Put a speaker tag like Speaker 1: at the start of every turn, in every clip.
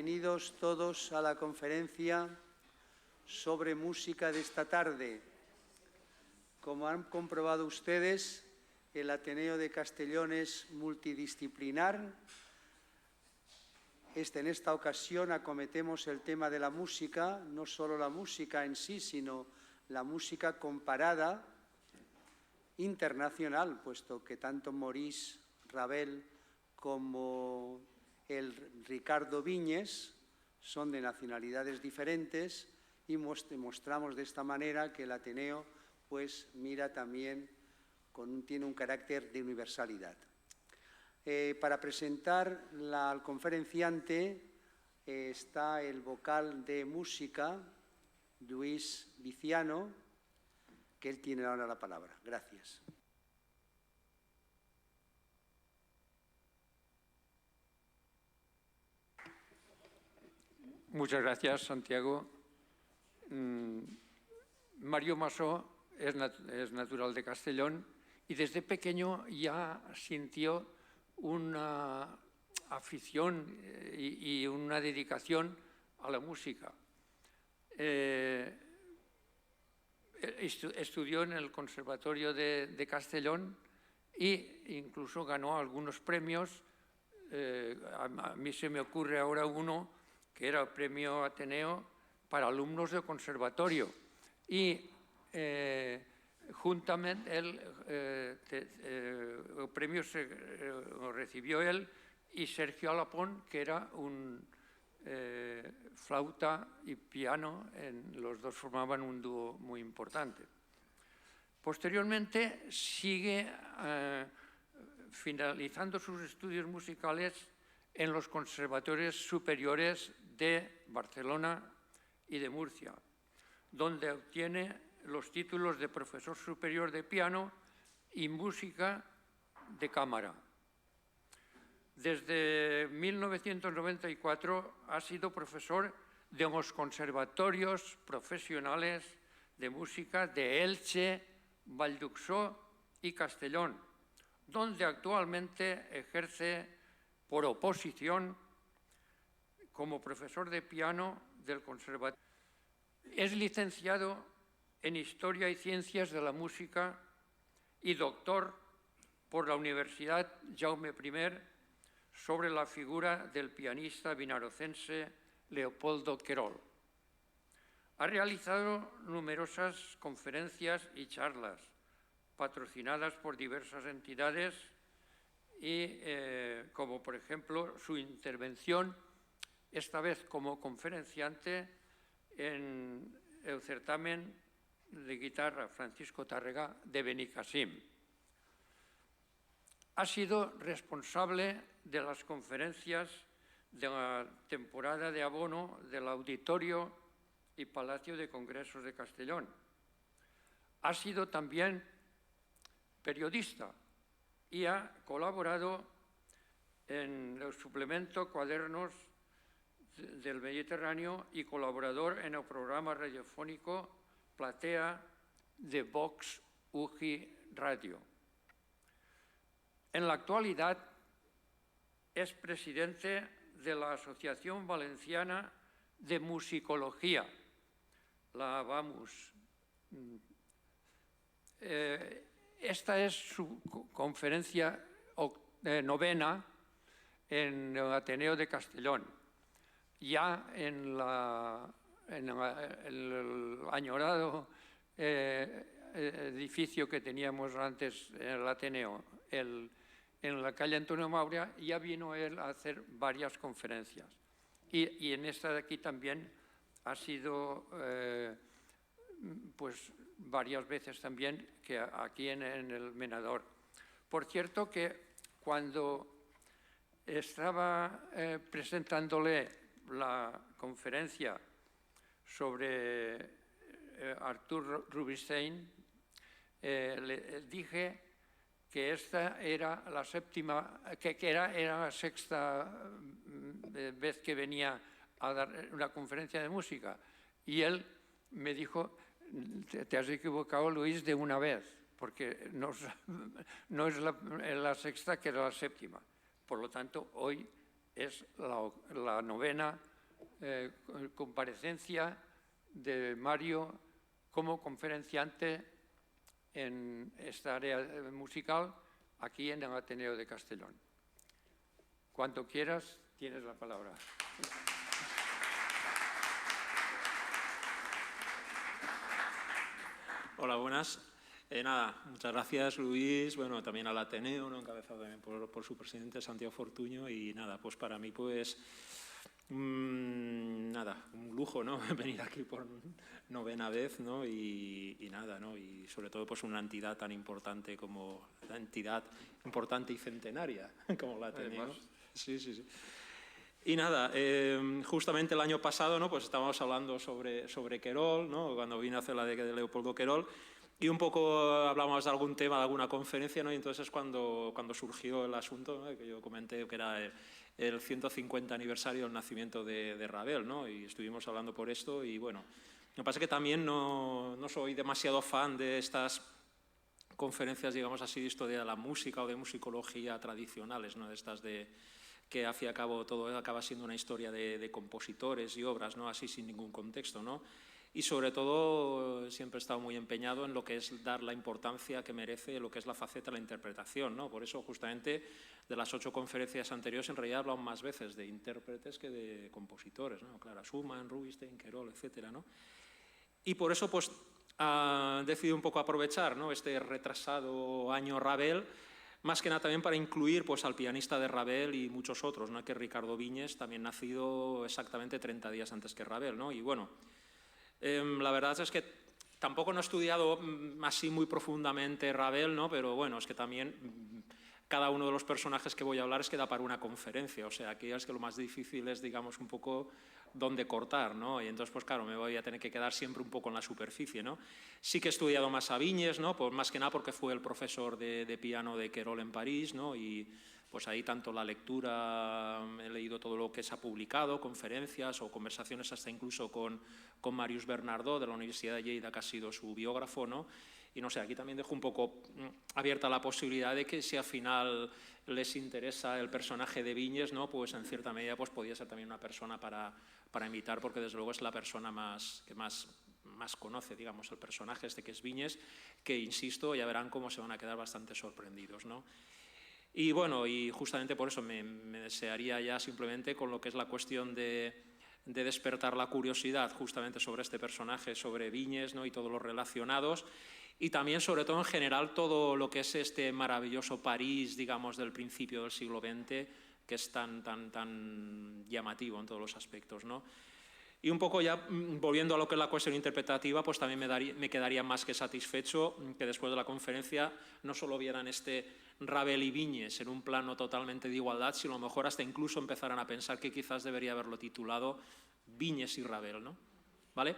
Speaker 1: Bienvenidos todos a la conferencia sobre música de esta tarde. Como han comprobado ustedes, el Ateneo de Castellón es multidisciplinar. En esta ocasión acometemos el tema de la música, no solo la música en sí, sino la música comparada internacional, puesto que tanto Maurice Ravel como el Ricardo Viñes son de nacionalidades diferentes y mostramos de esta manera que el Ateneo pues mira también, tiene un carácter de universalidad. Para presentar al conferenciante está el vocal de música, Luis Viciano, que él tiene ahora la palabra. Gracias.
Speaker 2: Muchas gracias, Santiago. Mario Masó es natural de Castellón y desde pequeño ya sintió una afición y una dedicación a la música. Estudió en el Conservatorio de Castellón e incluso ganó algunos premios. A mí se me ocurre ahora uno que era el Premio Ateneo para alumnos del conservatorio. Y juntamente el premio lo recibió él y Sergio Alapón, que era un flauta y piano, los dos formaban un dúo muy importante. Posteriormente sigue finalizando sus estudios musicales en los conservatorios superiores de Barcelona y de Murcia, donde obtiene los títulos de profesor superior de piano y música de cámara. Desde 1994 ha sido profesor de los conservatorios profesionales de música de Elche, Valldhuxó y Castellón, donde actualmente ejerce por oposición como profesor de piano del conservatorio. Es licenciado en Historia y Ciencias de la Música y doctor por la Universidad Jaume I sobre la figura del pianista vinarocense Leopoldo Querol. Ha realizado numerosas conferencias y charlas patrocinadas por diversas entidades y como por ejemplo su intervención esta vez como conferenciante en el certamen de guitarra Francisco Tárrega de Benicàssim. Ha sido responsable de las conferencias de la temporada de abono del Auditorio y Palacio de Congresos de Castellón. Ha sido también periodista y ha colaborado en el suplemento Cuadernos del Mediterráneo y colaborador en el programa radiofónico Platea de Vox UGI Radio. En la actualidad es presidente de la Asociación Valenciana de Musicología, la VAMUS. Esta es su conferencia novena en el Ateneo de Castellón. Ya en el añorado edificio que teníamos antes en el Ateneo, en la calle Antonio Maura, ya vino él a hacer varias conferencias. Y en esta de aquí también ha sido pues varias veces también que aquí en el Menador. Por cierto que cuando estaba presentándole la conferencia sobre Artur Rubinstein, le dije que esta era la séptima, que era la sexta vez que venía a dar una conferencia de música. Y él me dijo, te has equivocado, Luis, de una vez, porque no es la sexta, que era la séptima. Por lo tanto, hoy es la novena comparecencia de Mario como conferenciante en esta área musical aquí en el Ateneo de Castellón. Cuando quieras, tienes la palabra.
Speaker 3: Hola, buenas. Nada, muchas gracias, Luis. Bueno, también al Ateneo, ¿no? Encabezado también por su presidente, Santiago Fortuño. Y nada, pues para mí, pues, nada, un lujo, ¿no? Venir aquí por 9ª vez, ¿no? Y nada, ¿no? Y sobre todo, pues, una entidad tan importante como la entidad importante y centenaria como la Ateneo. Además. Sí, sí, sí. Y nada, justamente el año pasado, ¿no? Pues estábamos hablando sobre Querol, ¿no? Cuando vine a hacer la de Leopoldo Querol, y un poco hablamos de algún tema, de alguna conferencia, ¿no? Y entonces es cuando surgió el asunto, ¿no? Que yo comenté que era el 150 aniversario del nacimiento de Ravel, ¿no? Y estuvimos hablando por esto y bueno, me pasa que también no soy demasiado fan de estas conferencias, digamos así, de historia de la música o de musicología tradicionales, ¿no? De estas que al fin y al cabo todo acaba siendo una historia de compositores y obras, ¿no? Así sin ningún contexto, ¿no? Y sobre todo siempre he estado muy empeñado en lo que es dar la importancia que merece lo que es la faceta de la interpretación, ¿no? Por eso justamente de las 8 conferencias anteriores en realidad he hablado más veces de intérpretes que de compositores, ¿no? Clara Schumann, Rubinstein, Querol, etcétera, ¿no? Y por eso pues he decidido un poco aprovechar, ¿no? Este retrasado año Ravel, más que nada también para incluir pues, al pianista de Ravel y muchos otros, ¿no? Que Ricardo Viñes, también nacido exactamente 30 días antes que Ravel, ¿no? Y bueno, la verdad es que tampoco no he estudiado así muy profundamente Ravel, ¿no? Pero bueno, es que también cada uno de los personajes que voy a hablar es que da para una conferencia, o sea, aquí es que lo más difícil es, digamos, un poco dónde cortar, ¿no? Y entonces, pues claro, me voy a tener que quedar siempre un poco en la superficie, ¿no? Sí que he estudiado más a Viñes, ¿no? Pues más que nada porque fue el profesor de piano de Querol en París, ¿no? Y pues ahí tanto la lectura, he leído todo lo que se ha publicado, conferencias o conversaciones hasta incluso con Marius Bernardot de la Universidad de Lleida, que ha sido su biógrafo, ¿no? Y no sé, aquí también dejo un poco abierta la posibilidad de que si al final les interesa el personaje de Viñes, ¿no? Pues en cierta medida pues podría ser también una persona para invitar, porque desde luego es la persona que más conoce, digamos, el personaje este que es Viñes, que insisto, ya verán cómo se van a quedar bastante sorprendidos, ¿no? Y bueno, y justamente por eso me desearía ya simplemente con lo que es la cuestión de despertar la curiosidad justamente sobre este personaje, sobre Viñes, ¿no? Y todos los relacionados, y también sobre todo en general todo lo que es este maravilloso París, digamos, del principio del siglo XX, que es tan llamativo en todos los aspectos, ¿no? Y un poco ya volviendo a lo que es la cuestión interpretativa, pues también me quedaría más que satisfecho que después de la conferencia no solo vieran este Ravel y Viñes en un plano totalmente de igualdad, sino a lo mejor hasta incluso empezaran a pensar que quizás debería haberlo titulado Viñes y Ravel, ¿no? ¿Vale?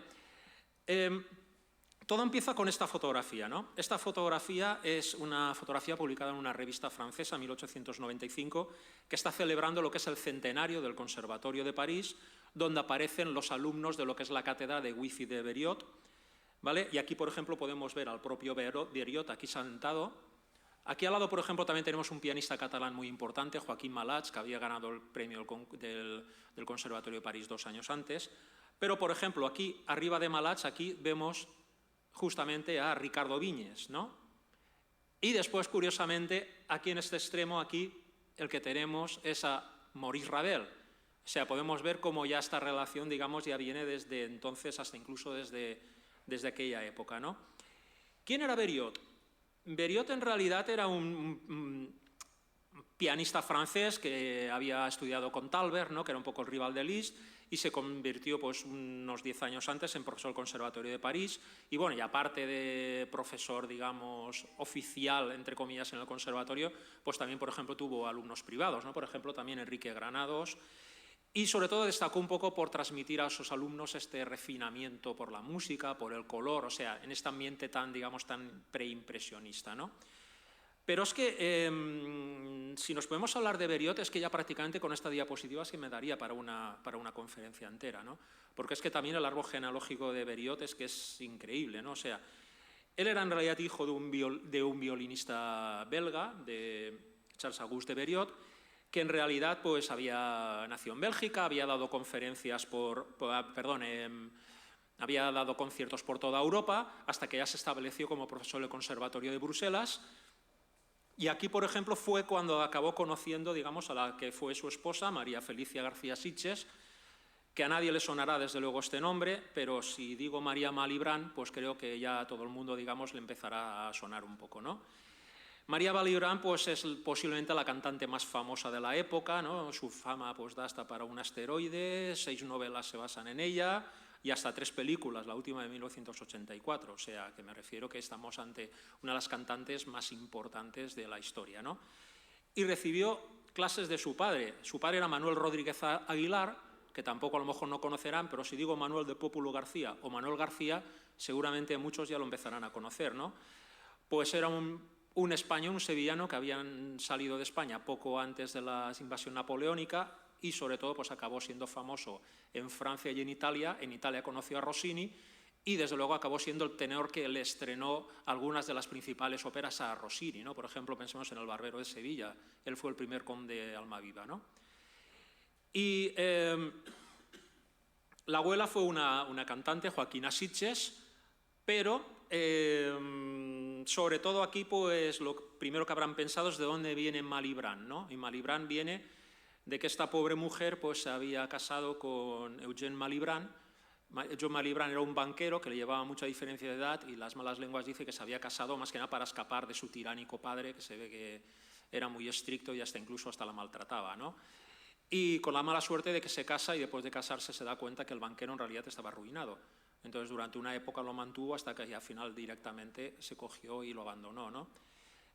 Speaker 3: Todo empieza con esta fotografía, ¿no? Esta fotografía es una fotografía publicada en una revista francesa en 1895 que está celebrando lo que es el centenario del Conservatorio de París, donde aparecen los alumnos de lo que es la cátedra de Wifi de Beriot, ¿vale? Y aquí, por ejemplo, podemos ver al propio Beriot aquí sentado. Aquí al lado, por ejemplo, también tenemos un pianista catalán muy importante, Joaquín Malats, que había ganado el premio del Conservatorio de París 2 años antes. Pero, por ejemplo, aquí, arriba de Malats, aquí vemos justamente a Ricardo Viñes, ¿no? Y después, curiosamente, aquí en este extremo, aquí, el que tenemos es a Maurice Ravel. O sea, podemos ver cómo ya esta relación, digamos, ya viene desde entonces hasta incluso desde aquella época, ¿no? ¿Quién era Beriot? Beriot en realidad era un pianista francés que había estudiado con Thalberg, ¿no? Que era un poco el rival de Liszt, y se convirtió pues, unos 10 años antes en profesor del Conservatorio de París, y bueno, y aparte de profesor, digamos, oficial, entre comillas, en el conservatorio, pues también, por ejemplo, tuvo alumnos privados, ¿no? Por ejemplo, también Enrique Granados, y sobre todo destacó un poco por transmitir a sus alumnos este refinamiento por la música, por el color, o sea, en este ambiente tan, digamos, tan preimpresionista, ¿no? Pero es que, si nos podemos hablar de Beriot, es que ya prácticamente con esta diapositiva es que me daría para una conferencia entera, ¿no? Porque es que también el árbol genealógico de Beriot es que es increíble, ¿no? O sea, él era en realidad hijo de un violinista belga, de Charles Auguste de Beriot, que en realidad pues nació en Bélgica, había dado conferencias había dado conciertos por toda Europa, hasta que ya se estableció como profesor del Conservatorio de Bruselas. Y aquí, por ejemplo, fue cuando acabó conociendo, digamos, a la que fue su esposa, María Felicia García Sitges, que a nadie le sonará desde luego este nombre, pero si digo María Malibran, pues creo que ya todo el mundo, digamos, le empezará a sonar un poco, ¿no? María Malibran pues, es posiblemente la cantante más famosa de la época, ¿no? Su fama pues, da hasta para un asteroide, 6 novelas se basan en ella y hasta 3 películas, la última de 1984, o sea, que me refiero que estamos ante una de las cantantes más importantes de la historia, ¿no? Y recibió clases de su padre era Manuel Rodríguez Aguilar, que tampoco a lo mejor no conocerán, pero si digo Manuel de Pópulo García o Manuel García, seguramente muchos ya lo empezarán a conocer, ¿no? Pues era un español, un sevillano que habían salido de España poco antes de la invasión napoleónica y sobre todo pues acabó siendo famoso en Francia y en Italia. En Italia conoció a Rossini y desde luego acabó siendo el tenor que le estrenó algunas de las principales óperas a Rossini, ¿no? Por ejemplo, pensemos en El Barbero de Sevilla, él fue el primer conde Almaviva, ¿no? Y la abuela fue una cantante, Joaquina Sitges, pero sobre todo aquí pues lo primero que habrán pensado es de dónde viene Malibran, ¿no? Y Malibran viene de que esta pobre mujer pues se había casado con Eugène Malibran. Eugène Malibran era un banquero que le llevaba mucha diferencia de edad y las malas lenguas dicen que se había casado más que nada para escapar de su tiránico padre, que se ve que era muy estricto y hasta la maltrataba, ¿no? Y con la mala suerte de que se casa y después de casarse se da cuenta que el banquero en realidad estaba arruinado. Entonces durante una época lo mantuvo hasta que al final directamente se cogió y lo abandonó, ¿no?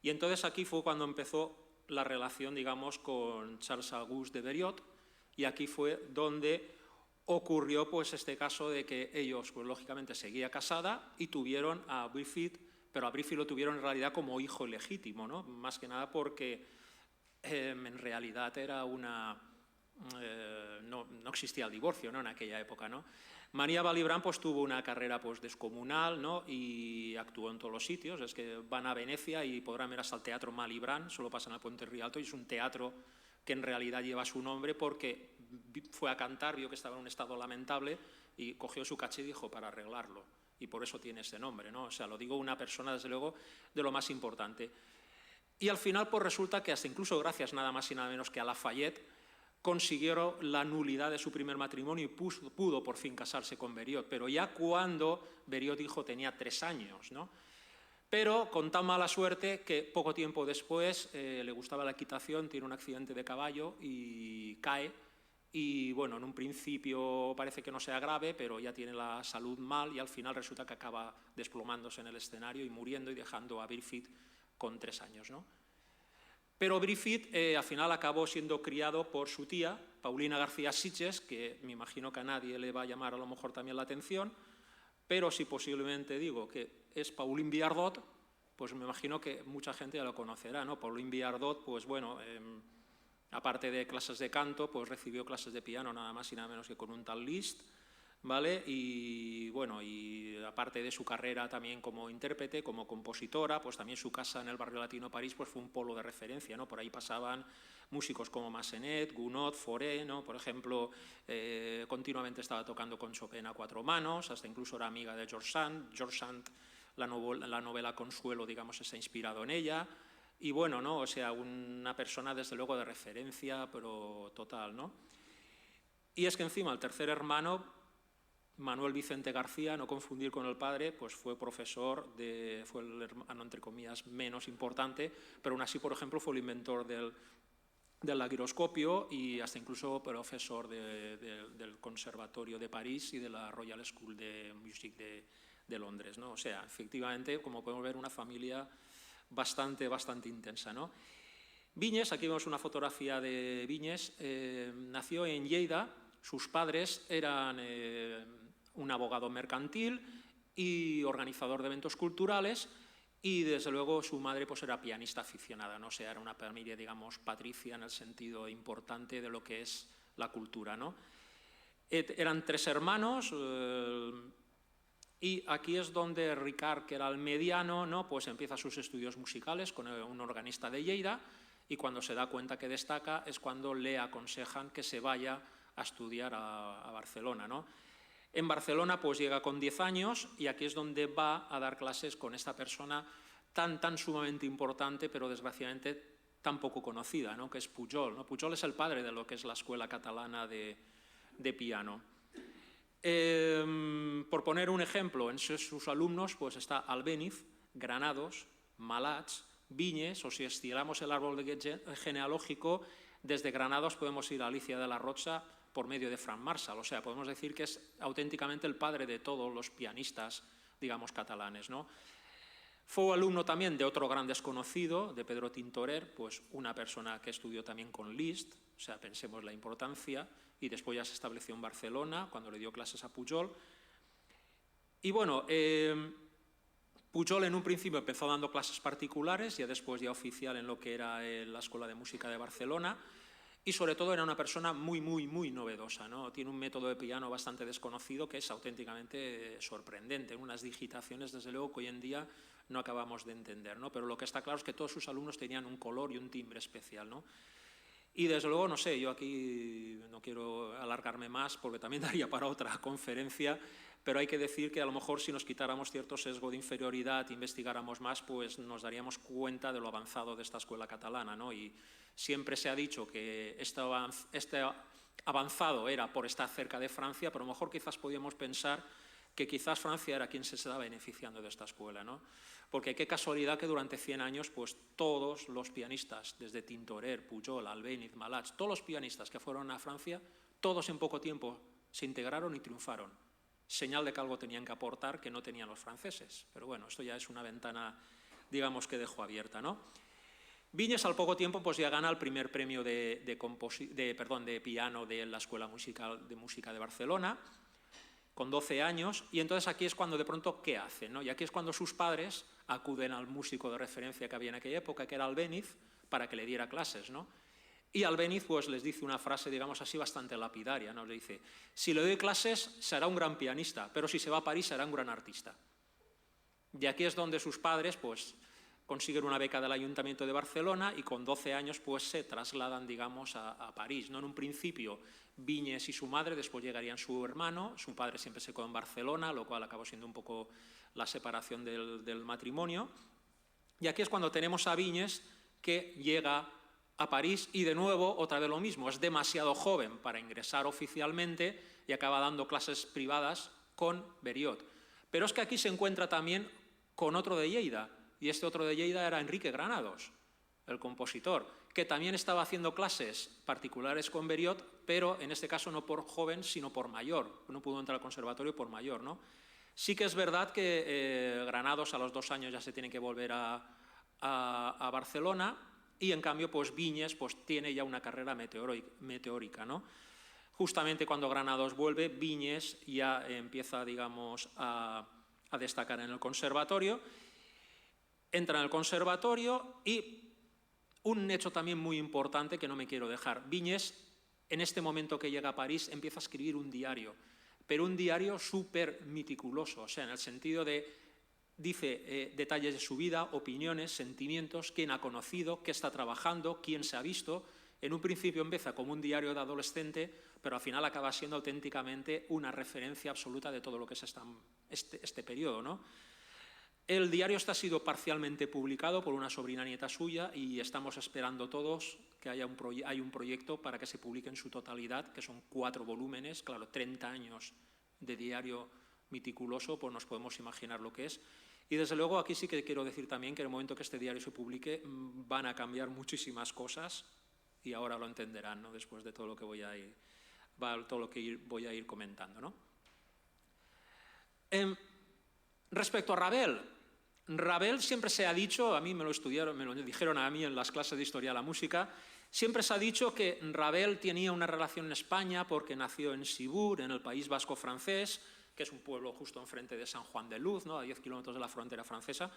Speaker 3: Y entonces aquí fue cuando empezó la relación, digamos, con Charles-Auguste de Berriot, y aquí fue donde ocurrió pues este caso de que ellos, pues lógicamente seguía casada y tuvieron a Brigitte, pero a Brigitte lo tuvieron en realidad como hijo legítimo, ¿no? Más que nada porque en realidad era no existía el divorcio, ¿no? En aquella época, ¿no? María Malibran pues, tuvo una carrera pues, descomunal, ¿no? Y actuó en todos los sitios. Es que van a Venecia y podrán ver hasta el Teatro Malibran, solo pasa en el Puente Rialto, y es un teatro que en realidad lleva su nombre porque fue a cantar, vio que estaba en un estado lamentable y cogió su caché y dijo para arreglarlo. Y por eso tiene ese nombre, ¿no? O sea, lo digo una persona, desde luego, de lo más importante. Y al final pues resulta que hasta incluso gracias nada más y nada menos que a Lafayette consiguieron la nulidad de su primer matrimonio y pudo por fin casarse con Berriot, pero ya cuando Berriot dijo tenía 3 años, ¿no? Pero con tan mala suerte que poco tiempo después le gustaba la equitación, tiene un accidente de caballo y cae, y bueno, en un principio parece que no sea grave, pero ya tiene la salud mal y al final resulta que acaba desplomándose en el escenario y muriendo y dejando a Brigitte con 3 años, ¿no? Pero Brigitte al final acabó siendo criado por su tía, Paulina García Sitges, que me imagino que a nadie le va a llamar a lo mejor también la atención, pero si posiblemente digo que es Pauline Viardot, pues me imagino que mucha gente ya lo conocerá, ¿no? Pauline Viardot, pues bueno, aparte de clases de canto, pues recibió clases de piano nada más y nada menos que con un tal Liszt, ¿vale? Y bueno, y aparte de su carrera también como intérprete, como compositora, pues también su casa en el barrio latino de París pues fue un polo de referencia, ¿no? Por ahí pasaban músicos como Massenet, Gounod, Fauré, ¿no? Por ejemplo, continuamente estaba tocando con Chopin a 4 manos, hasta incluso era amiga de George Sand. George Sand, la novela Consuelo, digamos, está inspirado en ella. Y bueno, ¿no? O sea, una persona desde luego de referencia, pero total, ¿no? Y es que encima el tercer hermano, Manuel Vicente García, no confundir con el padre, pues fue profesor, fue el hermano entre comillas menos importante, pero aún así, por ejemplo, fue el inventor del giroscopio y hasta incluso profesor del Conservatorio de París y de la Royal School de Music de Londres, ¿no? O sea, efectivamente, como podemos ver, una familia bastante intensa, ¿no? Viñes, aquí vemos una fotografía de Viñes, nació en Lleida. Sus padres eran un abogado mercantil y organizador de eventos culturales, y desde luego su madre pues era pianista aficionada, ¿no? O sea, era una familia, digamos, patricia en el sentido importante de lo que es la cultura, ¿no? Eran 3 hermanos y aquí es donde Ricard, que era el mediano, ¿no? Pues empieza sus estudios musicales con un organista de Lleida. y cuando se da cuenta que destaca es cuando le aconsejan que se vaya a estudiar a Barcelona, ¿no? En Barcelona pues llega con 10 años y aquí es donde va a dar clases con esta persona tan sumamente importante, pero desgraciadamente tan poco conocida, ¿no? Que es Pujol, ¿no? Pujol es el padre de lo que es la escuela catalana de piano. Por poner un ejemplo, en sus alumnos pues está Albéniz, Granados, Malats, Viñes, o si estiramos el árbol genealógico, desde Granados podemos ir a Alicia de la Rocha por medio de Frank Marshall, o sea, podemos decir que es auténticamente el padre de todos los pianistas, digamos, catalanes, ¿no? Fue alumno también de otro gran desconocido, de Pedro Tintorer, pues una persona que estudió también con Liszt, o sea, pensemos la importancia, y después ya se estableció en Barcelona, cuando le dio clases a Pujol. Y bueno, Pujol en un principio empezó dando clases particulares, ya después ya oficial en lo que era la Escuela de Música de Barcelona, y sobre todo era una persona muy novedosa, ¿no? Tiene un método de piano bastante desconocido que es auténticamente sorprendente, unas digitaciones desde luego que hoy en día no acabamos de entender, ¿no? Pero lo que está claro es que todos sus alumnos tenían un color y un timbre especial, ¿no? Y desde luego, no sé, yo aquí no quiero alargarme más porque también daría para otra conferencia, pero hay que decir que a lo mejor si nos quitáramos cierto sesgo de inferioridad, investigáramos más, pues nos daríamos cuenta de lo avanzado de esta escuela catalana, ¿no? Y siempre se ha dicho que este avanzado era por estar cerca de Francia, pero a lo mejor quizás podíamos pensar que quizás Francia era quien se estaba beneficiando de esta escuela, ¿no? Porque qué casualidad que durante 100 años pues todos los pianistas, desde Tintorer, Pujol, Albéniz, Malats, todos los pianistas que fueron a Francia, todos en poco tiempo se integraron y triunfaron. Señal de que algo tenían que aportar que no tenían los franceses. Pero bueno, esto ya es una ventana, digamos, que dejo abierta, ¿no? Viñes al poco tiempo pues ya gana el primer premio de piano de la Escuela de Música de Barcelona, con 12 años, y entonces aquí es cuando de pronto, ¿qué hace, no? Y aquí es cuando sus padres acuden al músico de referencia que había en aquella época, que era Albéniz, para que le diera clases, ¿no? Y Albéniz pues les dice una frase, digamos así, bastante lapidaria, ¿no? Le dice, si le doy clases será un gran pianista, pero si se va a París será un gran artista. Y aquí es donde sus padres pues consiguen una beca del Ayuntamiento de Barcelona y con 12 años pues se trasladan, digamos, a París, ¿no? En un principio Viñes y su madre, después llegarían su hermano, su padre siempre se quedó en Barcelona, lo cual acabó siendo un poco la separación del matrimonio. Y aquí es cuando tenemos a Viñes que llega a París y de nuevo otra vez lo mismo, es demasiado joven para ingresar oficialmente y acaba dando clases privadas con Beriot. Pero es que aquí se encuentra también con otro de Lleida, y este otro de Lleida era Enrique Granados, el compositor, que también estaba haciendo clases particulares con Beriot, pero en este caso no por joven, sino por mayor. No pudo entrar al conservatorio por mayor, ¿no? Sí que es verdad que Granados a los 2 años ya se tiene que volver a Barcelona, y en cambio pues Viñes pues tiene ya una carrera meteórica, ¿no? Justamente cuando Granados vuelve, Viñes ya empieza, digamos, a destacar en el conservatorio, entra en el conservatorio y un hecho también muy importante que no me quiero dejar. Viñes, en este momento que llega a París, empieza a escribir un diario, pero un diario súper meticuloso, o sea, en el sentido de, dice detalles de su vida, opiniones, sentimientos, quién ha conocido, qué está trabajando, quién se ha visto. En un principio empieza como un diario de adolescente, pero al final acaba siendo auténticamente una referencia absoluta de todo lo que es este periodo, ¿no? El diario ha sido parcialmente publicado por una sobrina nieta suya y estamos esperando todos que haya un proyecto para que se publique en su totalidad, que son 4 volúmenes, claro, 30 años de diario meticuloso, pues nos podemos imaginar lo que es. Y desde luego aquí sí que quiero decir también que en el momento que este diario se publique van a cambiar muchísimas cosas y ahora lo entenderán, ¿no? Después de todo lo que voy a ir comentando, ¿no? Respecto a Ravel, Ravel siempre se ha dicho, a mí me lo dijeron a mí en las clases de Historia de la Música, siempre se ha dicho que Ravel tenía una relación en España porque nació en Cibourg, en el País Vasco francés, que es un pueblo justo enfrente de San Juan de Luz, ¿no? A 10 kilómetros de la frontera francesa,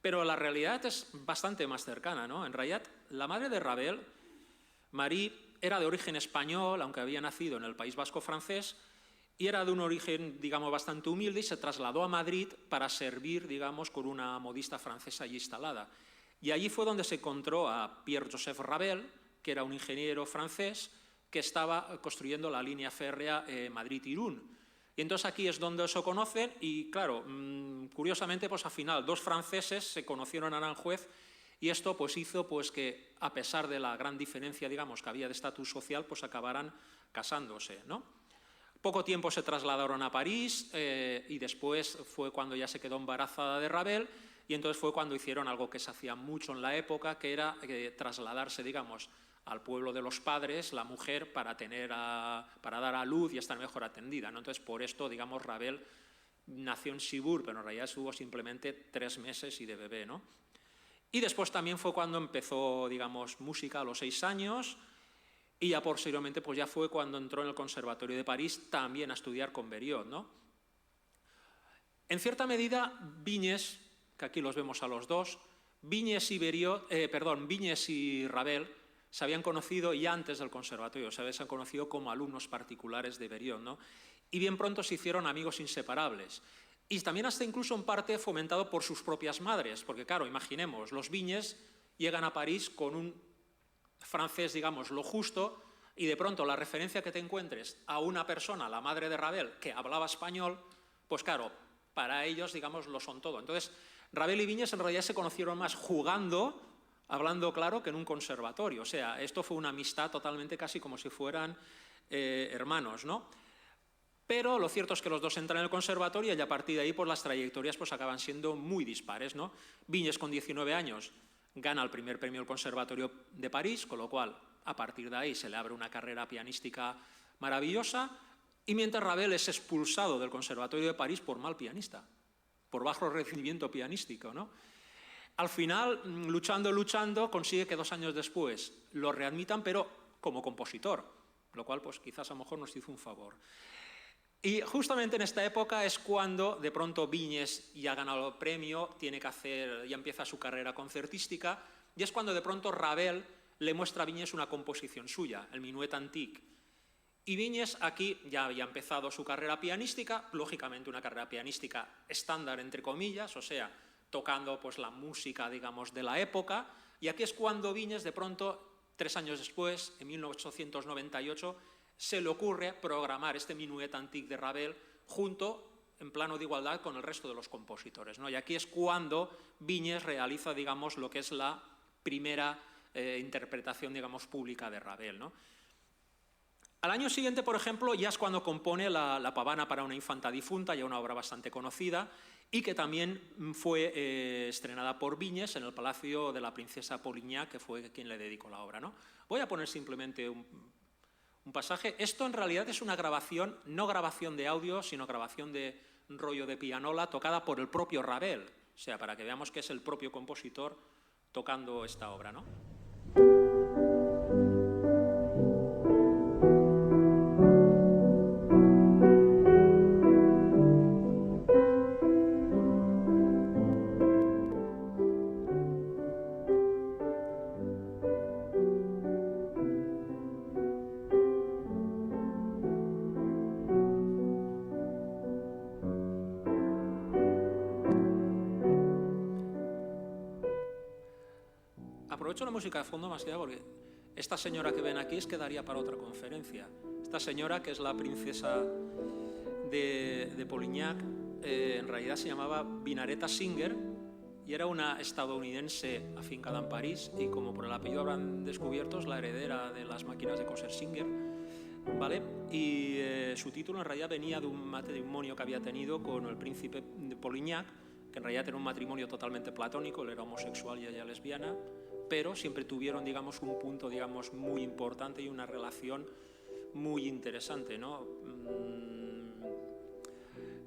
Speaker 3: pero la realidad es bastante más cercana, ¿no? En realidad, la madre de Ravel, Marie, era de origen español, aunque había nacido en el País Vasco francés, y era de un origen, digamos, bastante humilde y se trasladó a Madrid para servir, digamos, con una modista francesa allí instalada. y allí fue donde se encontró a Pierre-Joseph Ravel, que era un ingeniero francés que estaba construyendo la línea férrea Madrid-Irún. Y entonces aquí es donde se conocen y, claro, curiosamente, pues al final 2 franceses se conocieron en Aranjuez y esto pues hizo pues que, a pesar de la gran diferencia, digamos, que había de estatus social, pues acabaran casándose, ¿no? Poco tiempo se trasladaron a París y después fue cuando ya se quedó embarazada de Ravel y entonces fue cuando hicieron algo que se hacía mucho en la época, que era trasladarse, digamos, al pueblo de los padres, la mujer, para dar a luz y estar mejor atendida, ¿no? Entonces, por esto, digamos, Ravel nació en Cibourg, pero en realidad estuvo simplemente 3 meses y de bebé, ¿no? Y después también fue cuando empezó, digamos, música a los 6 años y ya posteriormente pues ya fue cuando entró en el Conservatorio de París también a estudiar con Berriot, ¿no? En cierta medida, Viñes, que aquí los vemos a los dos, Viñes y Ravel se habían conocido ya antes del conservatorio, se habían conocido como alumnos particulares de Berriot, ¿no? Y bien pronto se hicieron amigos inseparables. Y también hasta incluso en parte fomentado por sus propias madres, porque claro, imaginemos, los Viñes llegan a París con un francés, digamos, lo justo, y de pronto la referencia que te encuentres a una persona, la madre de Ravel, que hablaba español, pues claro, para ellos, digamos, lo son todo. Entonces, Ravel y Viñes en realidad se conocieron más jugando, hablando claro, que en un conservatorio. O sea, esto fue una amistad totalmente casi como si fueran hermanos, ¿no? Pero lo cierto es que los dos entran en el conservatorio y a partir de ahí pues, las trayectorias pues, acaban siendo muy dispares, ¿no? Viñes con 19 años gana el primer premio del Conservatorio de París, con lo cual a partir de ahí se le abre una carrera pianística maravillosa, y mientras Ravel es expulsado del Conservatorio de París por mal pianista, por bajo rendimiento pianístico, ¿no? Al final, luchando, consigue que 2 años después lo readmitan, pero como compositor, lo cual pues quizás a lo mejor nos hizo un favor. Y justamente en esta época es cuando de pronto Viñes ya ha ganado el premio, ya empieza su carrera concertística, y es cuando de pronto Ravel le muestra a Viñes una composición suya, el Minuet Antique. Y Viñes aquí ya había empezado su carrera pianística, lógicamente una carrera pianística estándar, entre comillas, o sea, tocando pues, la música, digamos, de la época, y aquí es cuando Viñes de pronto, 3 años después, en 1898, se le ocurre programar este Minuet Antique de Ravel junto, en plano de igualdad, con el resto de los compositores, ¿no? Y aquí es cuando Viñes realiza, digamos, lo que es la primera interpretación, digamos, pública de Ravel, ¿no? Al año siguiente, por ejemplo, ya es cuando compone la Pavana para una infanta difunta, ya una obra bastante conocida, y que también fue estrenada por Viñes en el Palacio de la Princesa Polignac, que fue quien le dedicó la obra, ¿no? Voy a poner simplemente un pasaje. Esto en realidad es una grabación, no grabación de audio, sino grabación de rollo de pianola tocada por el propio Ravel. O sea, para que veamos que es el propio compositor tocando esta obra, ¿no? Aprovecho la música de fondo más que nada porque esta señora que ven aquí es que daría para otra conferencia. Esta señora, que es la princesa de Polignac, en realidad se llamaba Vinaretta Singer y era una estadounidense afincada en París y como por el apellido habrán descubierto es la heredera de las máquinas de coser Singer, ¿vale? Y su título en realidad venía de un matrimonio que había tenido con el príncipe de Polignac, que en realidad era un matrimonio totalmente platónico, él era homosexual y ella lesbiana, pero siempre tuvieron, digamos, un punto, digamos, muy importante y una relación muy interesante, ¿no?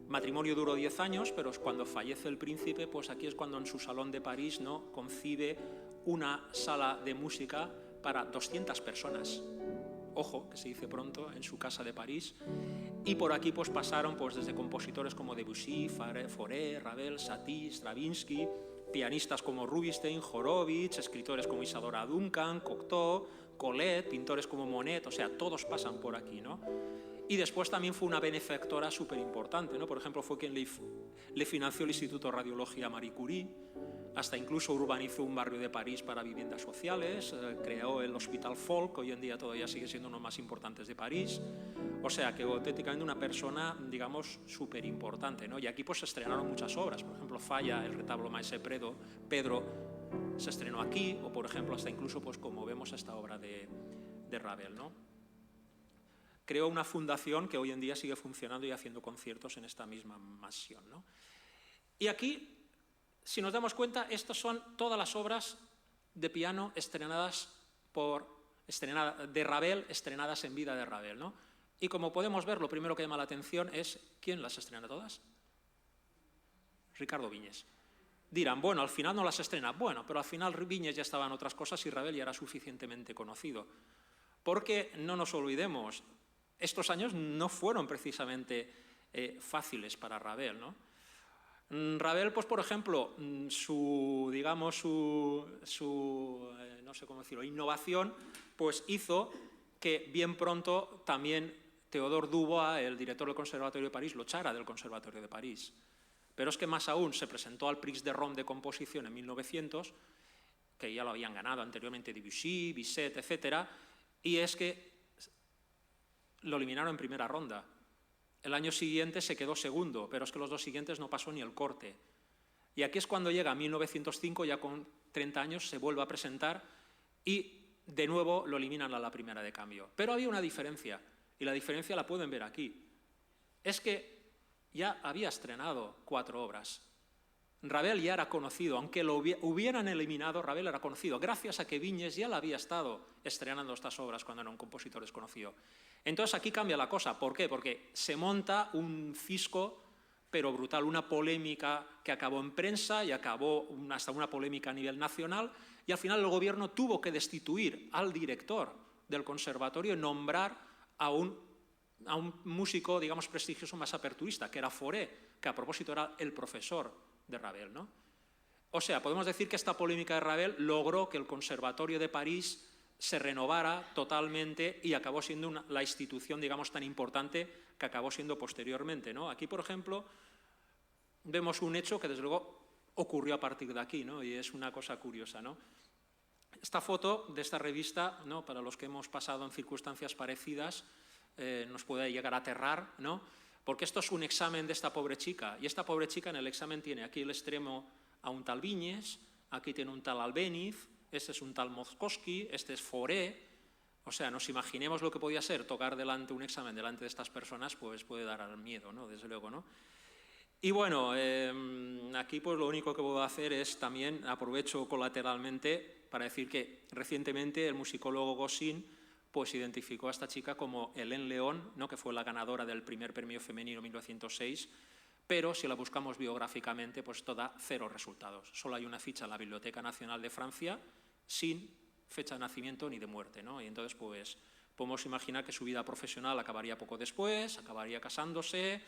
Speaker 3: Matrimonio duró 10 años, pero cuando fallece el príncipe, pues aquí es cuando en su salón de París, ¿no?, concibe una sala de música para 200 personas. Ojo, que se dice pronto, en su casa de París. Y por aquí pues pasaron pues, desde compositores como Debussy, Fauré, Ravel, Satie, Stravinsky, pianistas como Rubinstein, Horowitz, escritores como Isadora Duncan, Cocteau, Colette, pintores como Monet, o sea, todos pasan por aquí, ¿no? Y después también fue una benefactora súper importante, ¿no? Por ejemplo, fue quien le financió el Instituto de Radiología Marie Curie, hasta incluso urbanizó un barrio de París para viviendas sociales, creó el Hospital Folk, que hoy en día todavía sigue siendo uno de los más importantes de París. O sea, que auténticamente una persona, digamos, súper importante, ¿no? Y aquí pues se estrenaron muchas obras, por ejemplo, Falla, el retablo Maese Pedro, se estrenó aquí, o por ejemplo, hasta incluso, pues como vemos, esta obra de Ravel, ¿no? Creó una fundación que hoy en día sigue funcionando y haciendo conciertos en esta misma mansión, ¿no? Y aquí, si nos damos cuenta, estas son todas las obras de piano estrenadas de Ravel, estrenadas en vida de Ravel, ¿no? Y como podemos ver, lo primero que llama la atención es ¿quién las estrena todas? Ricardo Viñes. Dirán, bueno, al final no las estrena. Bueno, pero al final Viñes ya estaba en otras cosas y Ravel ya era suficientemente conocido. Porque no nos olvidemos, estos años no fueron precisamente fáciles para Ravel, ¿no? Ravel, pues por ejemplo, su no sé cómo decirlo, innovación, pues hizo que bien pronto también Théodore Dubois, el director del Conservatorio de París, lo echara del Conservatorio de París. Pero es que más aún se presentó al Prix de Rome de composición en 1900, que ya lo habían ganado anteriormente Debussy, Bizet, etc. Y es que lo eliminaron en primera ronda. El año siguiente se quedó segundo, pero es que los dos siguientes no pasó ni el corte. Y aquí es cuando llega 1905, ya con 30 años, se vuelve a presentar y de nuevo lo eliminan a la primera de cambio. Pero había una diferencia, y la diferencia la pueden ver aquí. Es que ya había estrenado 4 obras. Ravel ya era conocido, aunque lo hubieran eliminado, Ravel era conocido, gracias a que Viñes ya la había estado estrenando estas obras cuando era un compositor desconocido. Entonces aquí cambia la cosa. ¿Por qué? Porque se monta un cisco, pero brutal, una polémica que acabó en prensa y acabó hasta una polémica a nivel nacional, y al final el gobierno tuvo que destituir al director del conservatorio y nombrar a un músico, digamos, prestigioso más aperturista, que era Fauré, que a propósito era el profesor de Ravel, ¿no? O sea, podemos decir que esta polémica de Ravel logró que el Conservatorio de París se renovara totalmente y acabó siendo la institución, digamos, tan importante que acabó siendo posteriormente, ¿no? Aquí, por ejemplo, vemos un hecho que desde luego ocurrió a partir de aquí, ¿no? Y es una cosa curiosa, ¿no? Esta foto de esta revista, ¿no? Para los que hemos pasado en circunstancias parecidas, nos puede llegar a aterrar, ¿no? Porque esto es un examen de esta pobre chica, y esta pobre chica en el examen tiene aquí el extremo a un tal Viñes, aquí tiene un tal Albéniz, este es un tal Moszkowski, este es Fauré. O sea, nos imaginemos lo que podía ser tocar un examen delante de estas personas, pues puede dar miedo, ¿no? Desde luego, ¿no? Y bueno, aquí pues lo único que puedo hacer es también, aprovecho colateralmente para decir que recientemente el musicólogo Gossin pues identificó a esta chica como Hélène Léon, ¿no? Que fue la ganadora del primer premio femenino en 1906, pero si la buscamos biográficamente, pues da 0 resultados. Solo hay una ficha en la Biblioteca Nacional de Francia sin fecha de nacimiento ni de muerte, ¿no? Y entonces, pues, podemos imaginar que su vida profesional acabaría poco después, acabaría casándose,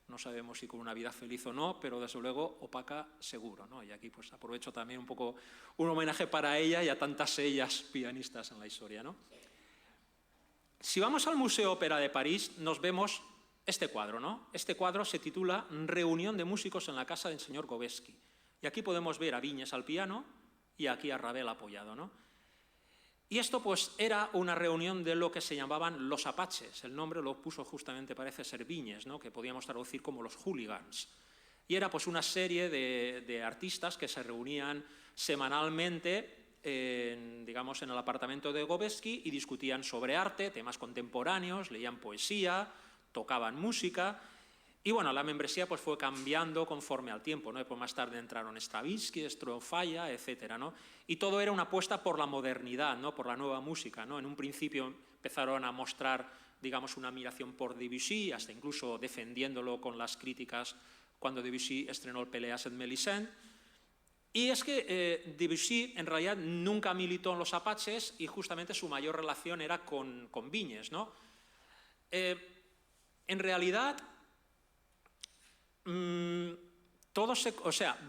Speaker 3: no sabemos si con una vida feliz o no, pero desde luego opaca seguro, ¿no? Y aquí pues aprovecho también un poco un homenaje para ella y a tantas ellas pianistas en la historia, ¿no? Si vamos al Museo Ópera de París, nos vemos este cuadro, ¿no? Este cuadro se titula Reunión de músicos en la casa del señor Goveski. Y aquí podemos ver a Viñes al piano y aquí a Ravel apoyado, ¿no? Y esto pues era una reunión de lo que se llamaban los apaches. El nombre lo puso justamente, parece ser Viñes, ¿no? Que podíamos traducir como los hooligans. Y era pues una serie de artistas que se reunían semanalmente digamos, en el apartamento de Goveski y discutían sobre arte, temas contemporáneos, leían poesía, tocaban música. Y bueno, la membresía pues fue cambiando conforme al tiempo, ¿no? Después más tarde entraron Stravinsky, Falla, etcétera, ¿no? Y todo era una apuesta por la modernidad, ¿no? Por la nueva música, ¿no? En un principio empezaron a mostrar, digamos, una admiración por Debussy, hasta incluso defendiéndolo con las críticas cuando Debussy estrenó el Pelléas et Mélisande. Y es que Debussy en realidad nunca militó en los apaches y justamente su mayor relación era con Viñes, ¿no? En realidad,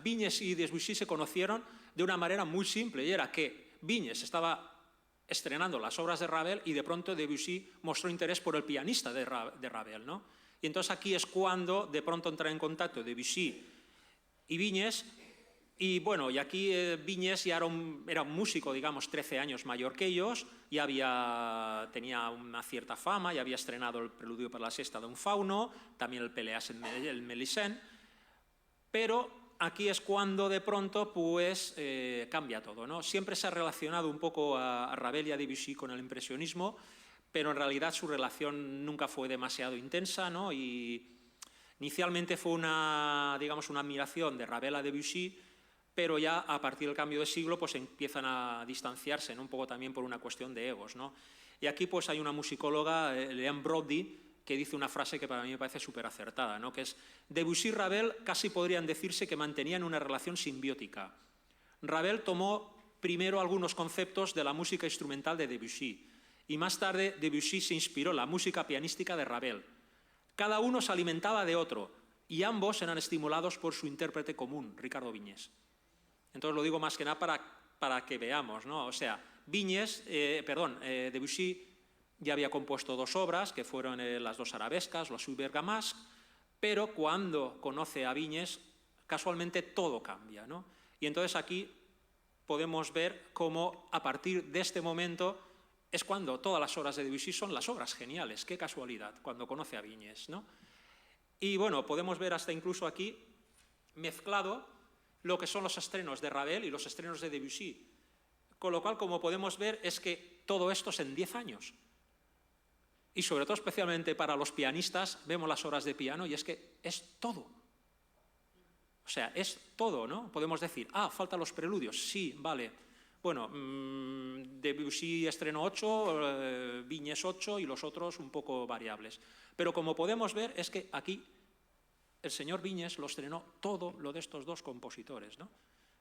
Speaker 3: Viñes y Debussy se conocieron de una manera muy simple, y era que Viñes estaba estrenando las obras de Ravel y de pronto Debussy mostró interés por el pianista de Ravel, ¿no? Y entonces aquí es cuando de pronto entran en contacto Debussy y Viñes, Y bueno, y aquí Viñes ya era un músico, digamos, 13 años mayor que ellos, ya tenía una cierta fama, ya había estrenado el Preludio para la Siesta d'un Fauno, también el Peleas el Melisén, pero aquí es cuando de pronto pues cambia todo, ¿no? Siempre se ha relacionado un poco a Ravel y a Debussy con el impresionismo, pero en realidad su relación nunca fue demasiado intensa, ¿no? Y inicialmente fue digamos, una admiración de Ravel a Debussy, pero ya a partir del cambio de siglo pues empiezan a distanciarse, ¿no? Un poco también por una cuestión de egos, ¿no? Y aquí pues hay una musicóloga, Leanne Brody, que dice una frase que para mí me parece súper acertada, ¿no? Que es: Debussy y Ravel casi podrían decirse que mantenían una relación simbiótica. Ravel tomó primero algunos conceptos de la música instrumental de Debussy y más tarde Debussy se inspiró en la música pianística de Ravel. Cada uno se alimentaba de otro y ambos eran estimulados por su intérprete común, Ricardo Viñes. Entonces lo digo más que nada para que veamos, ¿no? O sea, Debussy ya había compuesto 2 obras, que fueron las 2 arabescas, la Suite Bergamasque, pero cuando conoce a Viñes, casualmente todo cambia, ¿no? Y entonces aquí podemos ver cómo a partir de este momento es cuando todas las obras de Debussy son las obras geniales. Qué casualidad, cuando conoce a Viñes, ¿no? Y bueno, podemos ver hasta incluso aquí mezclado lo que son los estrenos de Ravel y los estrenos de Debussy. Con lo cual, como podemos ver, es que todo esto es en 10 años. Y sobre todo, especialmente para los pianistas, vemos las obras de piano y es que es todo. O sea, es todo, ¿no? Podemos decir, faltan los preludios. Sí, vale. Bueno, Debussy estrenó 8, Viñes 8 y los otros un poco variables. Pero como podemos ver, es que aquí el señor Viñes lo estrenó todo lo de estos 2 compositores, ¿no?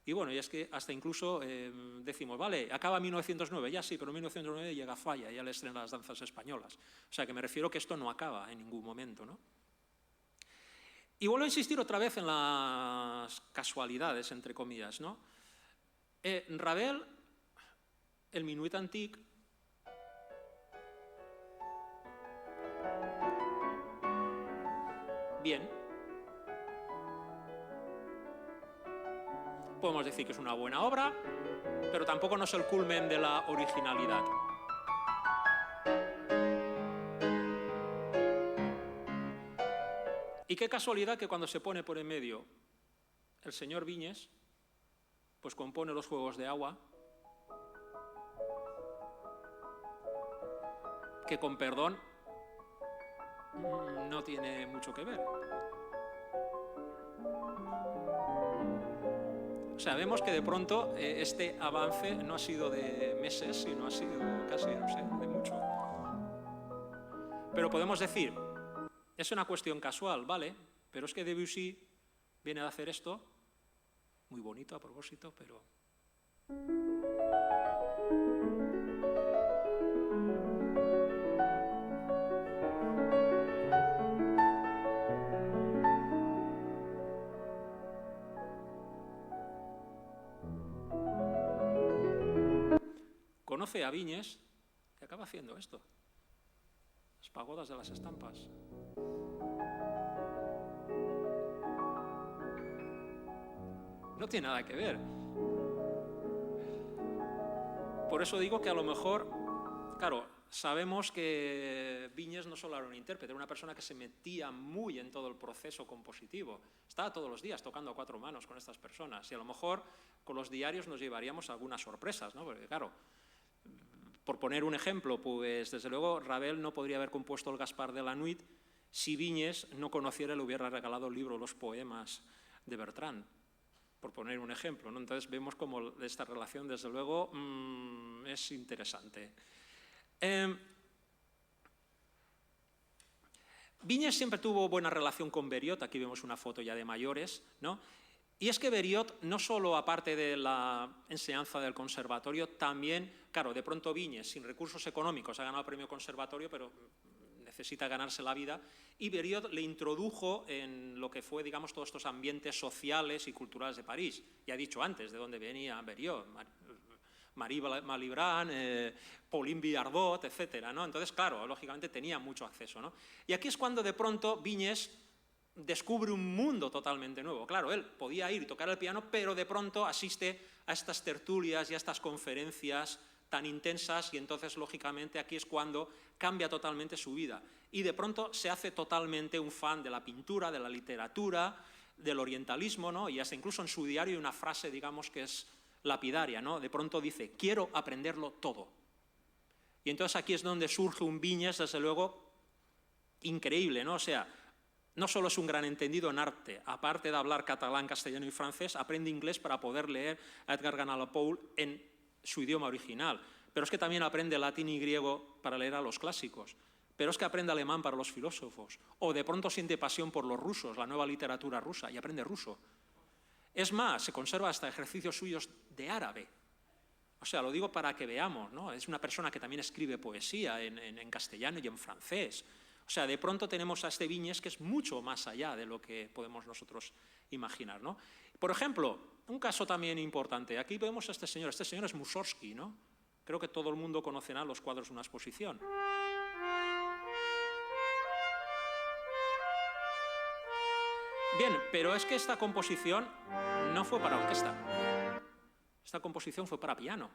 Speaker 3: Y bueno, y es que hasta incluso decimos, vale, acaba 1909, ya sí, pero en 1909 llega Falla, ya le estrena las danzas españolas. O sea, que me refiero que esto no acaba en ningún momento, ¿no? Y vuelvo a insistir otra vez en las casualidades, entre comillas, ¿no? Ravel, el Minuit Antique, bien. Podemos decir que es una buena obra, pero tampoco no es el culmen de la originalidad. Y qué casualidad que cuando se pone por en medio el señor Viñes, pues compone los Juegos de Agua, que con perdón no tiene mucho que ver. O sea, vemos que de pronto este avance no ha sido de meses, sino ha sido casi, no sé, de mucho. Pero podemos decir, es una cuestión casual, ¿vale? Pero es que Debussy viene a hacer esto, muy bonito a propósito, pero... Conoce a Viñes y acaba haciendo esto. Las pagodas de las estampas. No tiene nada que ver. Por eso digo que a lo mejor, claro, sabemos que Viñes no solo era un intérprete, era una persona que se metía muy en todo el proceso compositivo. Estaba todos los días tocando a 4 manos con estas personas y a lo mejor con los diarios nos llevaríamos algunas sorpresas, ¿no? Porque claro, por poner un ejemplo, pues desde luego Ravel no podría haber compuesto el Gaspard de la Nuit si Viñes no conociera y le hubiera regalado el libro Los poemas de Bertrand, por poner un ejemplo, ¿no? Entonces vemos como esta relación desde luego es interesante. Viñes siempre tuvo buena relación con Beriot, aquí vemos una foto ya de mayores, ¿no? Y es que Beriot, no solo aparte de la enseñanza del conservatorio, también, claro, de pronto Viñes, sin recursos económicos, ha ganado el premio conservatorio, pero necesita ganarse la vida, y Beriot le introdujo en lo que fue, digamos, todos estos ambientes sociales y culturales de París. Ya he dicho antes de dónde venía Beriot, Marie Malibran, Pauline Viardot, etcétera, ¿no? Entonces, claro, lógicamente tenía mucho acceso, ¿no? Y aquí es cuando de pronto Viñes descubre un mundo totalmente nuevo. Claro, él podía ir y tocar el piano, pero de pronto asiste a estas tertulias y a estas conferencias tan intensas y entonces, lógicamente, aquí es cuando cambia totalmente su vida. Y de pronto se hace totalmente un fan de la pintura, de la literatura, del orientalismo, ¿no? Y hasta incluso en su diario hay una frase, digamos, que es lapidaria, ¿no? De pronto dice, quiero aprenderlo todo. Y entonces aquí es donde surge un Viñes, desde luego, increíble, ¿no? O sea, no solo es un gran entendido en arte, aparte de hablar catalán, castellano y francés, aprende inglés para poder leer a Edgar Allan Poe en su idioma original, pero es que también aprende latín y griego para leer a los clásicos, pero es que aprende alemán para los filósofos, o de pronto siente pasión por los rusos, la nueva literatura rusa, y aprende ruso. Es más, se conserva hasta ejercicios suyos de árabe. O sea, lo digo para que veamos, ¿no? Es una persona que también escribe poesía en castellano y en francés. O sea, de pronto tenemos a este Viñes que es mucho más allá de lo que podemos nosotros imaginar, ¿no? Por ejemplo, un caso también importante. Aquí vemos a este señor es Mussorgsky, ¿no? Creo que todo el mundo conocerá los cuadros de una exposición. Bien, pero es que esta composición no fue para orquesta. Esta composición fue para piano.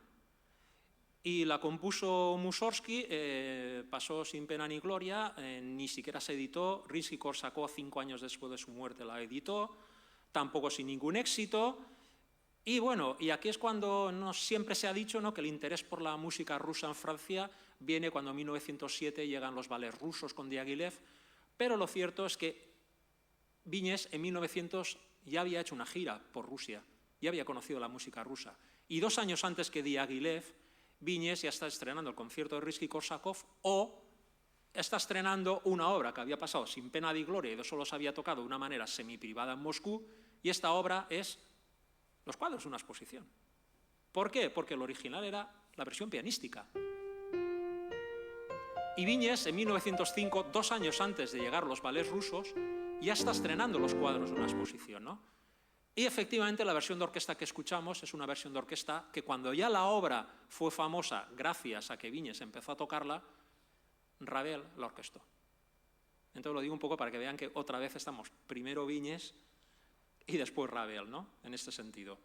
Speaker 3: Y la compuso Mussorgsky, pasó sin pena ni gloria, ni siquiera se editó. Rimsky-Korsakov, 5 años después de su muerte, la editó, tampoco sin ningún éxito. Y bueno, y aquí es cuando no siempre se ha dicho, ¿no?, que el interés por la música rusa en Francia viene cuando en 1907 llegan los ballets rusos con Diaghilev, pero lo cierto es que Viñes en 1900 ya había hecho una gira por Rusia, ya había conocido la música rusa. Y 2 años antes que Diaghilev, Viñes ya está estrenando el concierto de Rimsky-Korsakov o está estrenando una obra que había pasado sin pena ni gloria y solo se había tocado de una manera semiprivada en Moscú, y esta obra es los cuadros de una exposición. ¿Por qué? Porque el original era la versión pianística. Y Viñes, en 1905, 2 años antes de llegar los ballets rusos, ya está estrenando los cuadros de una exposición, ¿no? Y efectivamente la versión de orquesta que escuchamos es una versión de orquesta que cuando ya la obra fue famosa gracias a que Viñes empezó a tocarla, Ravel la orquestó. Entonces lo digo un poco para que vean que otra vez estamos primero Viñes y después Ravel, ¿no? En este sentido.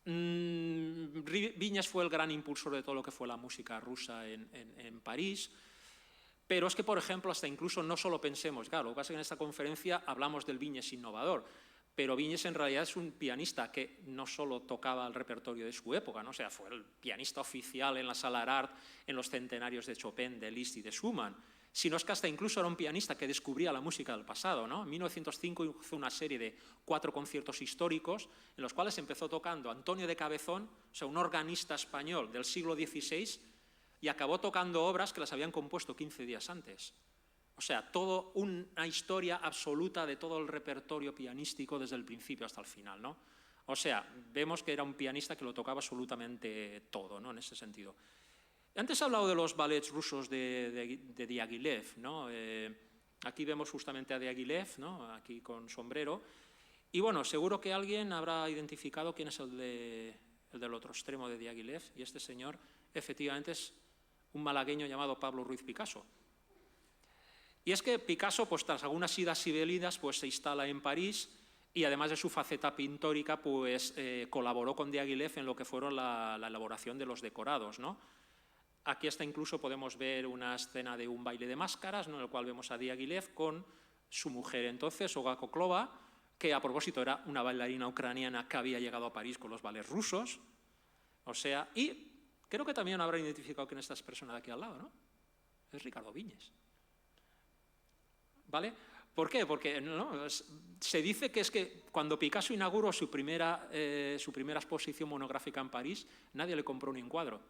Speaker 3: Viñes fue el gran impulsor de todo lo que fue la música rusa en París. Pero es que, por ejemplo, hasta incluso no solo pensemos, claro, lo que pasa es que en esta conferencia hablamos del Viñes innovador, pero Viñes en realidad es un pianista que no solo tocaba el repertorio de su época, ¿no? O sea, fue el pianista oficial en la Sala Art en los centenarios de Chopin, de Liszt y de Schumann, sino es que hasta incluso era un pianista que descubría la música del pasado, ¿no? En 1905 hizo una serie de 4 conciertos históricos en los cuales empezó tocando Antonio de Cabezón, o sea, un organista español del siglo XVI, y acabó tocando obras que las habían compuesto 15 días antes. O sea, toda una historia absoluta de todo el repertorio pianístico desde el principio hasta el final, ¿no? O sea, vemos que era un pianista que lo tocaba absolutamente todo, ¿no? En ese sentido. Antes he hablado de los ballets rusos de Diaghilev, ¿no? Aquí vemos justamente a Diaghilev, ¿no? Aquí con sombrero. Y bueno, seguro que alguien habrá identificado quién es el del otro extremo de Diaghilev, y este señor efectivamente es un malagueño llamado Pablo Ruiz Picasso. Y es que Picasso, pues tras algunas idas y venidas, pues se instala en París y además de su faceta pintórica, pues colaboró con Diaghilev en lo que fueron la elaboración de los decorados, ¿no? Aquí hasta incluso podemos ver una escena de un baile de máscaras, ¿no?, en el cual vemos a Diaghilev con su mujer entonces, Olga Koklova, que a propósito era una bailarina ucraniana que había llegado a París con los ballets rusos. O sea, y creo que también habrán identificado quién es esta persona de aquí al lado, ¿no? Es Ricardo Viñes. ¿Vale? ¿Por qué? Porque ¿no? Se dice que es que cuando Picasso inauguró su primera exposición monográfica en París, nadie le compró ni un cuadro.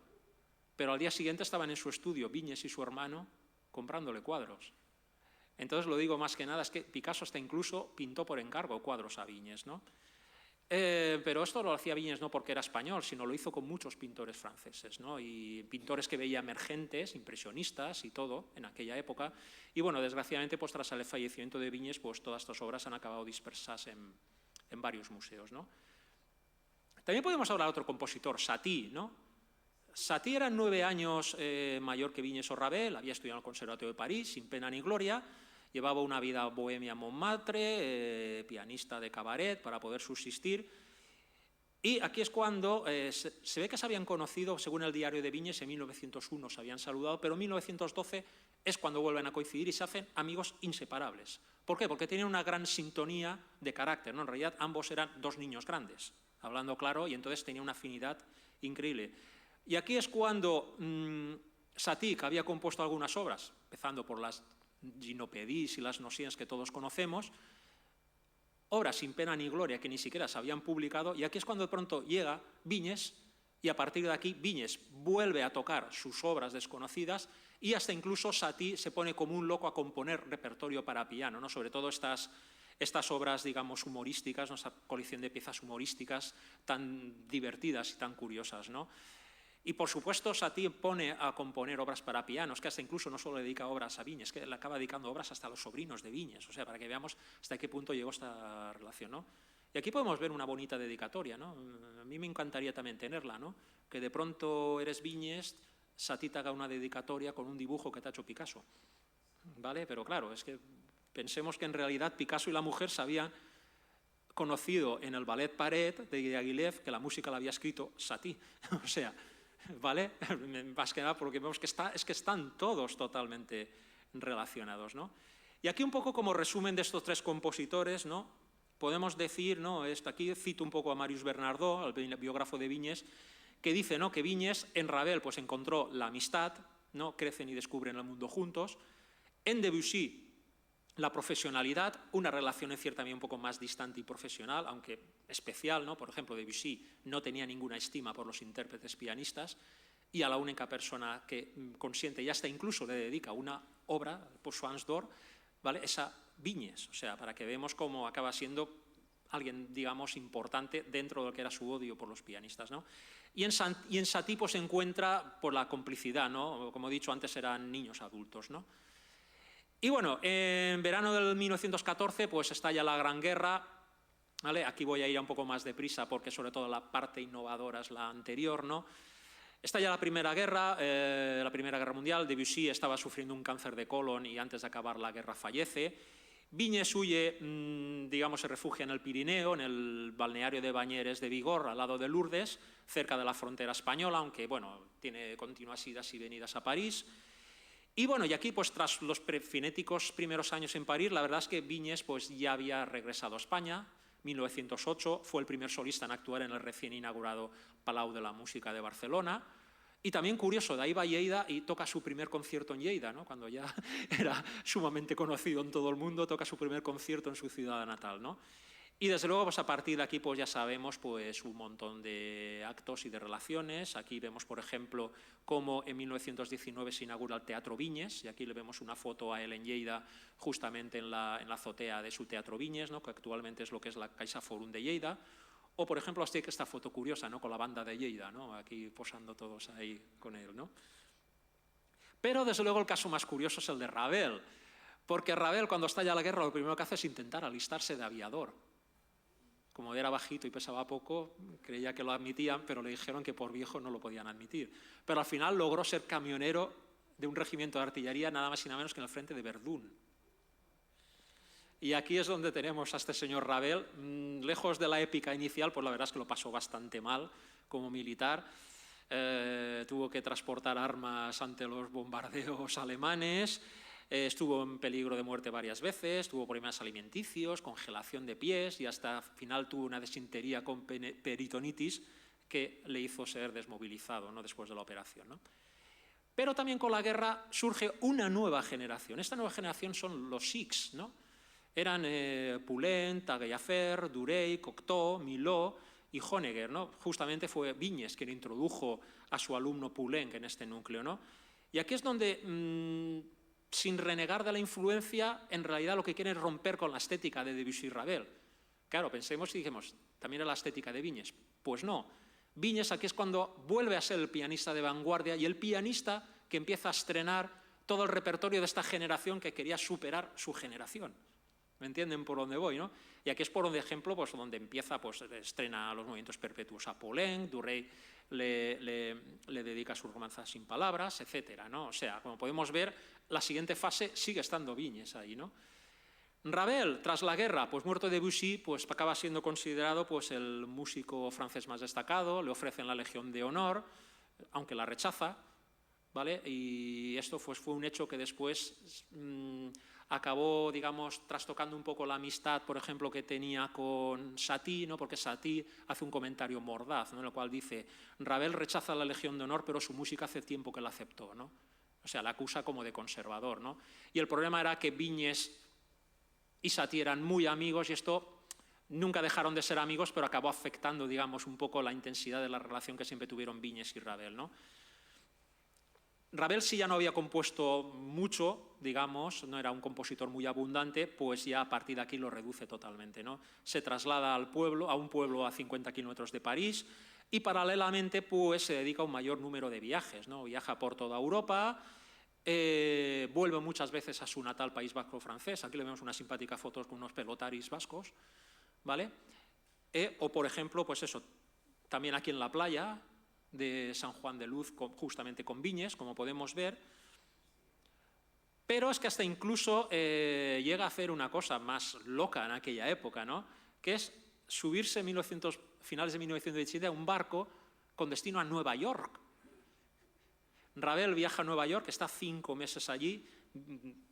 Speaker 3: Pero al día siguiente estaban en su estudio Viñes y su hermano comprándole cuadros. Entonces lo digo más que nada, es que Picasso hasta incluso pintó por encargo cuadros a Viñes, ¿no? Pero esto lo hacía Viñes no porque era español, sino lo hizo con muchos pintores franceses, ¿no? Y pintores que veía emergentes, impresionistas y todo en aquella época. Y bueno, desgraciadamente, pues tras el fallecimiento de Viñes, pues todas estas obras han acabado dispersas en varios museos, ¿no? También podemos hablar de otro compositor, Satie, ¿no? Satie era 9 años mayor que Viñes o Ravel, había estudiado en el Conservatorio de París, sin pena ni gloria, y llevaba una vida bohemia en Montmartre, pianista de cabaret para poder subsistir. Y aquí es cuando se ve que se habían conocido, según el diario de Viñes, en 1901 se habían saludado, pero en 1912 es cuando vuelven a coincidir y se hacen amigos inseparables. ¿Por qué? Porque tenían una gran sintonía de carácter, ¿no? En realidad ambos eran dos niños grandes, hablando claro, y entonces tenían una afinidad increíble. Y aquí es cuando Satie, que había compuesto algunas obras, empezando por las Ginopédies y las Nociens que todos conocemos, obras sin pena ni gloria que ni siquiera se habían publicado, y aquí es cuando de pronto llega Viñes, y a partir de aquí Viñes vuelve a tocar sus obras desconocidas, y hasta incluso Satie se pone como un loco a componer repertorio para piano, ¿no? Sobre todo estas obras, digamos, humorísticas, ¿no? Esa colección de piezas humorísticas tan divertidas y tan curiosas, ¿no? Y por supuesto Satie pone a componer obras para pianos, que hasta incluso no solo dedica obras a Viñes, que le acaba dedicando obras hasta a los sobrinos de Viñes, o sea, para que veamos hasta qué punto llegó esta relación, ¿no? Y aquí podemos ver una bonita dedicatoria, ¿no? A mí me encantaría también tenerla, ¿no? Que de pronto eres Viñes, Satie te haga una dedicatoria con un dibujo que te ha hecho Picasso, ¿vale? Pero claro, es que pensemos que en realidad Picasso y la mujer se habían conocido en el ballet Paret de Diaghilev, que la música la había escrito Satie, o sea, ¿vale? Más que nada porque vemos que están todos totalmente relacionados, ¿no? Y aquí un poco como resumen de estos tres compositores, ¿no? Podemos decir, ¿no? Aquí cito un poco a Marius Bernardot, el biógrafo de Viñes, que dice, ¿no? Que Viñes en Ravel pues encontró la amistad, ¿no? Crecen y descubren el mundo juntos. En Debussy la profesionalidad, una relación en cierta medida un poco más distante y profesional, aunque especial, ¿no? Por ejemplo, Debussy no tenía ninguna estima por los intérpretes pianistas, y a la única persona que consiente y hasta incluso le dedica una obra, Poissons d'Or, ¿vale? Es a Viñes, o sea, para que veamos cómo acaba siendo alguien, digamos, importante dentro de lo que era su odio por los pianistas, ¿no? Y en Satie pues, se encuentra por la complicidad, ¿no? Como he dicho antes, eran niños adultos, ¿no? Y bueno, en verano del 1914 pues estalla la Gran Guerra, ¿vale? Aquí voy a ir un poco más deprisa porque sobre todo la parte innovadora es la anterior, ¿no? Estalla la Primera Guerra Mundial. Debussy estaba sufriendo un cáncer de colon y antes de acabar la guerra fallece. Viñes huye, digamos, se refugia en el Pirineo, en el balneario de Bañeres de Vigor, al lado de Lourdes, cerca de la frontera española, aunque bueno, tiene continuas idas y venidas a París. Y bueno, y aquí pues tras los frenéticos primeros años en París, la verdad es que Viñes pues ya había regresado a España. 1908 fue el primer solista en actuar en el recién inaugurado Palau de la Música de Barcelona. Y también curioso, de ahí va a Lleida y toca su primer concierto en Lleida, ¿no? Cuando ya era sumamente conocido en todo el mundo, toca su primer concierto en su ciudad natal, ¿no? Y desde luego, pues a partir de aquí pues ya sabemos pues, un montón de actos y de relaciones. Aquí vemos, por ejemplo, cómo en 1919 se inaugura el Teatro Viñes, y aquí le vemos una foto a él en Lleida, justamente en la azotea de su Teatro Viñes, ¿no? Que actualmente es lo que es la Caixa Forum de Lleida. O, por ejemplo, esta foto curiosa, ¿no? Con la banda de Lleida, ¿no? Aquí posando todos ahí con él, ¿no? Pero, desde luego, el caso más curioso es el de Ravel, porque Ravel, cuando estalla la guerra, lo primero que hace es intentar alistarse de aviador. Como era bajito y pesaba poco, creía que lo admitían, pero le dijeron que por viejo no lo podían admitir. Pero al final logró ser camionero de un regimiento de artillería, nada más y nada menos que en el frente de Verdún. Y aquí es donde tenemos a este señor Ravel. Lejos de la épica inicial, pues la verdad es que lo pasó bastante mal como militar. Tuvo que transportar armas ante los bombardeos alemanes. Estuvo en peligro de muerte varias veces, tuvo problemas alimenticios, congelación de pies y hasta final tuvo una desintería con peritonitis que le hizo ser desmovilizado, ¿no? Después de la operación, ¿no? Pero también con la guerra surge una nueva generación. Esta nueva generación son los Sikhs, ¿no? Eran Poulenc, Taillefer, Duret, Cocteau, Milhaud y Honegger, ¿no? Justamente fue Viñes quien introdujo a su alumno Poulenc en este núcleo, ¿no? Y aquí es donde sin renegar de la influencia, en realidad lo que quieren es romper con la estética de Debussy y Ravel. Claro, pensemos y dijimos, ¿también era la estética de Viñes? Pues no. Viñes aquí es cuando vuelve a ser el pianista de vanguardia y el pianista que empieza a estrenar todo el repertorio de esta generación que quería superar su generación. ¿Me entienden por dónde voy, no? Y aquí es por ejemplo, pues donde empieza, pues estrena los movimientos perpetuos a Poulenc, Duret le dedica su romanza sin palabras, etcétera, ¿no? O sea, como podemos ver, la siguiente fase sigue estando Viñes ahí, ¿no? Ravel, tras la guerra, pues muerto Debussy, pues acaba siendo considerado pues, el músico francés más destacado, le ofrecen la Legión de Honor, aunque la rechaza, ¿vale? Y esto pues, fue un hecho que después acabó, digamos, trastocando un poco la amistad, por ejemplo, que tenía con Satie, ¿no? Porque Satie hace un comentario mordaz, ¿no? En el cual dice, Ravel rechaza la Legión de Honor, pero su música hace tiempo que la aceptó, ¿no? O sea, la acusa como de conservador, ¿no? Y el problema era que Viñes y Satie eran muy amigos y esto nunca dejaron de ser amigos, pero acabó afectando, digamos, un poco la intensidad de la relación que siempre tuvieron Viñes y Ravel, ¿no? Ravel, si ya no había compuesto mucho, digamos, no era un compositor muy abundante, pues ya a partir de aquí lo reduce totalmente, ¿no? Se traslada a un pueblo a 50 kilómetros de París y paralelamente pues se dedica a un mayor número de viajes, ¿no? Viaja por toda Europa, vuelve muchas veces a su natal País Vasco francés, aquí le vemos una simpática foto con unos pelotaris vascos, ¿vale? O por ejemplo, pues eso, también aquí en la playa de San Juan de Luz, justamente con Viñes, como podemos ver, pero es que hasta incluso llega a hacer una cosa más loca en aquella época, ¿no? Que es subirse finales de 1917 a un barco con destino a Nueva York. Ravel viaja a Nueva York, está 5 meses allí,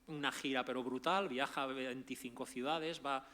Speaker 3: una gira pero brutal, viaja a 25 ciudades, va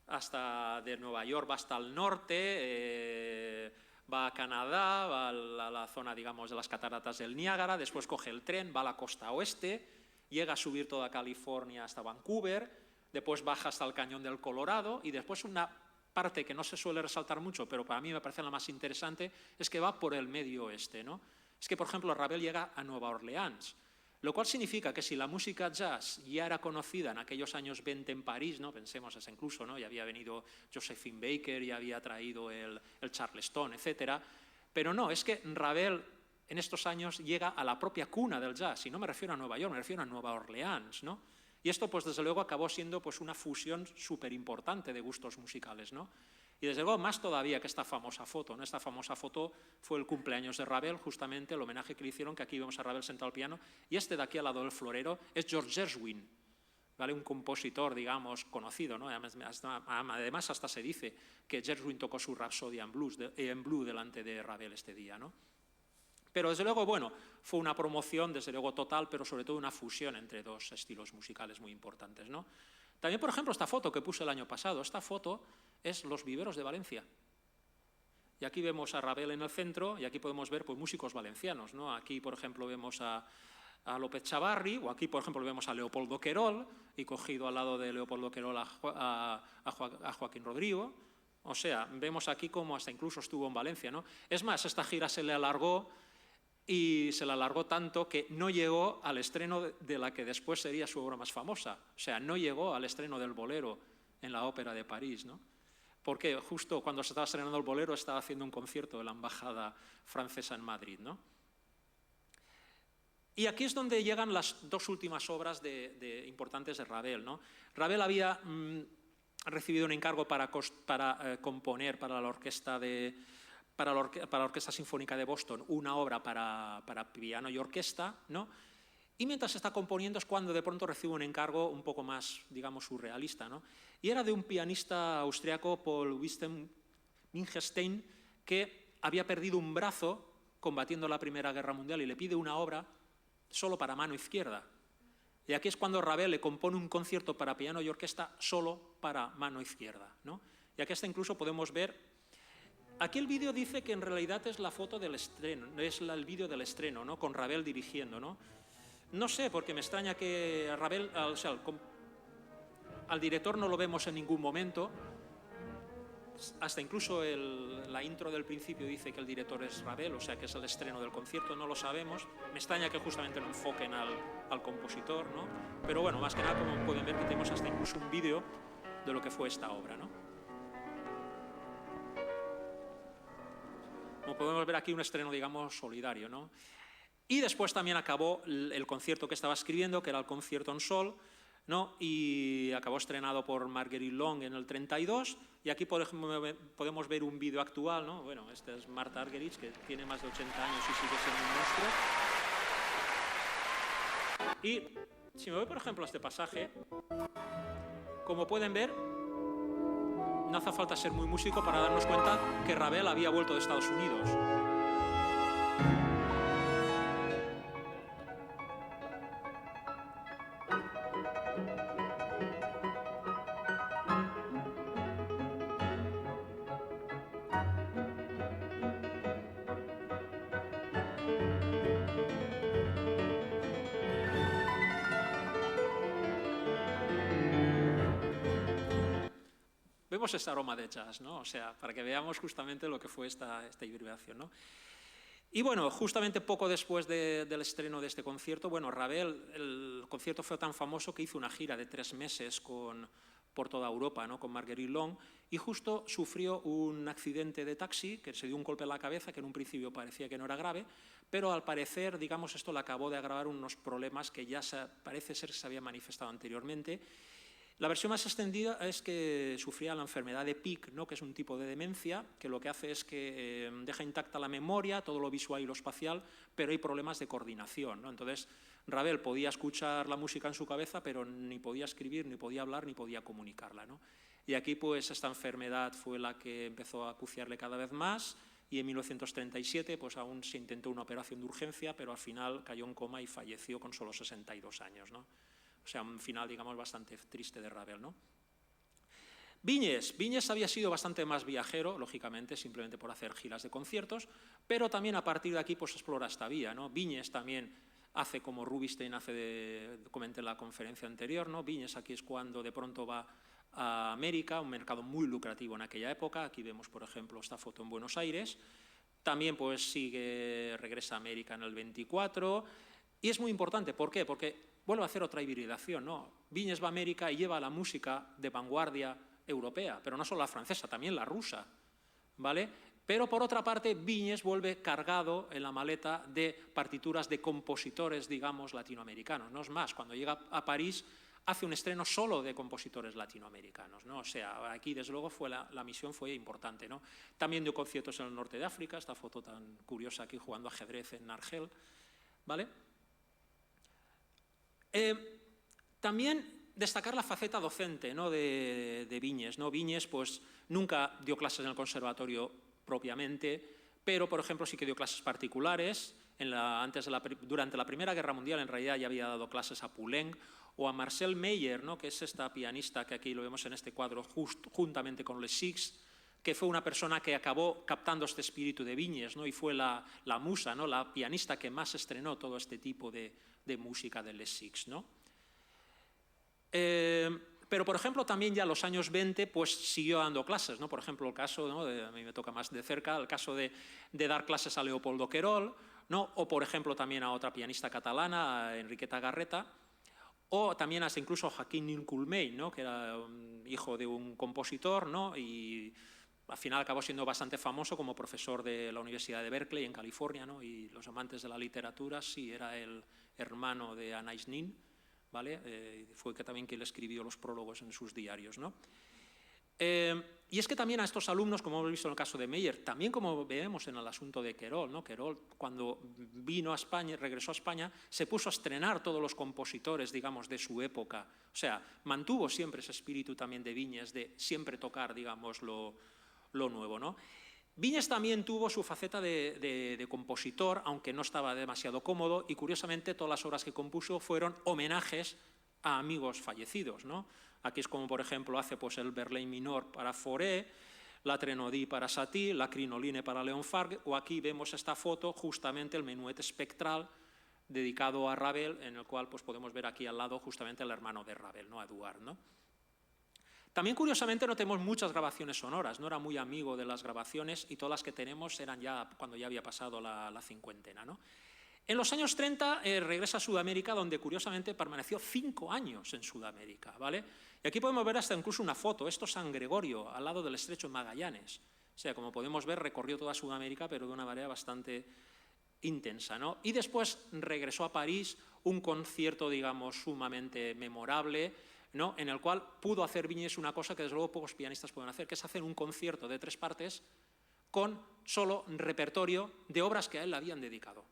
Speaker 3: hasta de Nueva York, va hasta el norte, va a Canadá, va a la zona, digamos, de las cataratas del Niágara, después coge el tren, va a la costa oeste, llega a subir toda California hasta Vancouver, después baja hasta el cañón del Colorado y después una parte que no se suele resaltar mucho, pero para mí me parece la más interesante, es que va por el medio oeste, ¿no? Es que, por ejemplo, Ravel llega a Nueva Orleans, lo cual significa que si la música jazz ya era conocida en aquellos años 20 en París, ¿no? Pensemos hasta incluso, ¿no? Ya había venido Josephine Baker, ya había traído el Charleston, etc. Pero no, es que Ravel en estos años llega a la propia cuna del jazz, y no me refiero a Nueva York, me refiero a Nueva Orleans, ¿no? Y esto, pues desde luego, acabó siendo pues, una fusión súper importante de gustos musicales, ¿no? Y desde luego, más todavía que esta famosa foto, ¿no? Esta famosa foto fue el cumpleaños de Ravel, justamente el homenaje que le hicieron, que aquí vemos a Ravel sentado al piano, y este de aquí al lado del florero es George Gershwin, ¿vale? Un compositor, digamos, conocido, ¿no? Además, hasta se dice que Gershwin tocó su Rhapsody en Blue delante de Ravel este día, ¿no? Pero desde luego, bueno, fue una promoción, desde luego total, pero sobre todo una fusión entre dos estilos musicales muy importantes, ¿no? También, por ejemplo, esta foto que puse el año pasado, esta foto es Los Viveros de Valencia. Y aquí vemos a Ravel en el centro y aquí podemos ver pues, músicos valencianos, ¿no? Aquí, por ejemplo, vemos a López Chavarri, o aquí, por ejemplo, vemos a Leopoldo Querol, y cogido al lado de Leopoldo Querol a Joaquín Rodrigo. O sea, vemos aquí cómo hasta incluso estuvo en Valencia, ¿no? Es más, esta gira se le alargó, y se la alargó tanto que no llegó al estreno de la que después sería su obra más famosa. O sea, no llegó al estreno del Bolero en la Ópera de París, ¿no? Porque justo cuando se estaba estrenando el Bolero estaba haciendo un concierto de la embajada francesa en Madrid, ¿no? Y aquí es donde llegan las dos últimas obras importantes de Ravel, ¿no? Ravel había recibido un encargo para componer para la orquesta para la Orquesta Sinfónica de Boston una obra para piano y orquesta, ¿no? Y mientras está componiendo es cuando de pronto recibe un encargo un poco más, digamos, surrealista, ¿no? Y era de un pianista austriaco, Paul Wittgenstein, que había perdido un brazo combatiendo la Primera Guerra Mundial y le pide una obra solo para mano izquierda. Y aquí es cuando Ravel le compone un concierto para piano y orquesta solo para mano izquierda, ¿no? Y aquí hasta incluso podemos ver. Aquí el vídeo dice que en realidad es la foto del estreno, es el vídeo del estreno, ¿no? Con Ravel dirigiendo, ¿no? No sé, porque me extraña que Ravel, o sea, al director no lo vemos en ningún momento. Hasta incluso la intro del principio dice que el director es Ravel, o sea que es el estreno del concierto, no lo sabemos. Me extraña que justamente lo enfoquen al compositor, ¿no? Pero bueno, más que nada, como pueden ver, que tenemos hasta incluso un vídeo de lo que fue esta obra, ¿no? Como podemos ver aquí, un estreno, digamos, solidario, ¿no? Y después también acabó el concierto que estaba escribiendo, que era el Concierto en Sol, ¿no? Y acabó estrenado por Marguerite Long en el 32, y aquí podemos ver un vídeo actual, ¿no? Bueno, esta es Martha Argerich, que tiene más de 80 años y sigue siendo un monstruo. Y si me voy, por ejemplo, a este pasaje, como pueden ver, no hace falta ser muy músico para darnos cuenta que Ravel había vuelto de Estados Unidos. Vemos ese aroma de jazz, ¿no? O sea, para que veamos justamente lo que fue esta hibridación, ¿no? Y bueno, justamente poco después del estreno de este concierto, bueno, Ravel, el concierto fue tan famoso que hizo una gira de 3 meses por toda Europa, ¿no? Con Marguerite Long, y justo sufrió un accidente de taxi, que se dio un golpe en la cabeza, que en un principio parecía que no era grave, pero al parecer, digamos, esto le acabó de agravar unos problemas que ya parece ser que se habían manifestado anteriormente. La versión más extendida es que sufría la enfermedad de Pick, ¿no? Que es un tipo de demencia que lo que hace es que deja intacta la memoria, todo lo visual y lo espacial, pero hay problemas de coordinación, ¿no? Entonces, Ravel podía escuchar la música en su cabeza, pero ni podía escribir, ni podía hablar, ni podía comunicarla, ¿no? Y aquí, pues, esta enfermedad fue la que empezó a acuciarle cada vez más, y en 1937, pues, aún se intentó una operación de urgencia, pero al final cayó en coma y falleció con solo 62 años, ¿no? O sea, un final, digamos, bastante triste de Ravel, ¿no? Viñes había sido bastante más viajero, lógicamente, simplemente por hacer giras de conciertos, pero también a partir de aquí pues explora esta vía, ¿no? Viñes también hace como Rubinstein comenté en la conferencia anterior, ¿no? Viñes aquí es cuando de pronto va a América, un mercado muy lucrativo en aquella época. Aquí vemos, por ejemplo, esta foto en Buenos Aires. También pues regresa a América en el 24, y es muy importante, ¿por qué? Porque vuelve a hacer otra hibridación, ¿no? Viñes va a América y lleva la música de vanguardia europea, pero no solo la francesa, también la rusa, ¿vale? Pero por otra parte, Viñes vuelve cargado en la maleta de partituras de compositores, digamos, latinoamericanos. No es más, cuando llega a París hace un estreno solo de compositores latinoamericanos, ¿no? O sea, aquí desde luego la misión fue importante, ¿no? También dio conciertos en el norte de África, esta foto tan curiosa aquí jugando ajedrez en Argel, ¿vale? También destacar la faceta docente, ¿no? de Viñes, ¿no? Viñes pues, nunca dio clases en el conservatorio propiamente, pero por ejemplo sí que dio clases particulares. Durante la Primera Guerra Mundial en realidad ya había dado clases a Poulenc o a Marcel Meyer, ¿no? Que es esta pianista que aquí lo vemos en este cuadro juntamente con Les Six, que fue una persona que acabó captando este espíritu de Viñes, ¿no? Y fue la musa, ¿no? La pianista que más estrenó todo este tipo de música de Les Six, ¿no? Pero, por ejemplo, también ya en los años 20 pues, siguió dando clases, ¿no? Por ejemplo, el caso, ¿no? A mí me toca más de cerca, el caso de dar clases a Leopoldo Querol, ¿no? O, por ejemplo, también a otra pianista catalana, a Enriqueta Garreta, o también hasta incluso a Joaquín Nin-Culmell, ¿no? Que era hijo de un compositor, ¿no? Y al final acabó siendo bastante famoso como profesor de la Universidad de Berkeley en California, ¿no? Y los amantes de la literatura, sí, era el hermano de Anais Nin, ¿vale? Fue también quien le escribió los prólogos en sus diarios, ¿no? Y es que también a estos alumnos, como hemos visto en el caso de Meyer, también como vemos en el asunto de Querol, ¿no? Querol, cuando vino a España, regresó a España, se puso a estrenar todos los compositores, digamos, de su época. O sea, mantuvo siempre ese espíritu también de Viñes, de siempre tocar, digamos, lo nuevo, ¿no? Viñes también tuvo su faceta de compositor, aunque no estaba demasiado cómodo, y curiosamente todas las obras que compuso fueron homenajes a amigos fallecidos, ¿no? Aquí es como, por ejemplo, hace pues, el Verlaine Minor para Fauré, la Trénodie para Satie, la Crinoline para Léon Fargue, o aquí vemos esta foto, justamente el menuet espectral dedicado a Ravel, en el cual pues, podemos ver aquí al lado justamente el hermano de Ravel, ¿no? Eduard, ¿no? También, curiosamente, no tenemos muchas grabaciones sonoras, no era muy amigo de las grabaciones y todas las que tenemos eran ya cuando ya había pasado la cincuentena, ¿no? En los años 30 regresa a Sudamérica, donde curiosamente permaneció 5 años en Sudamérica, ¿vale? Y aquí podemos ver hasta incluso una foto, esto es San Gregorio, al lado del estrecho de Magallanes. O sea, como podemos ver, recorrió toda Sudamérica, pero de una manera bastante intensa, ¿no? Y después regresó a París, un concierto, digamos, sumamente memorable, ¿no? En el cual pudo hacer Viñes una cosa que desde luego pocos pianistas pueden hacer, que es hacer un concierto de 3 partes con solo repertorio de obras que a él le habían dedicado.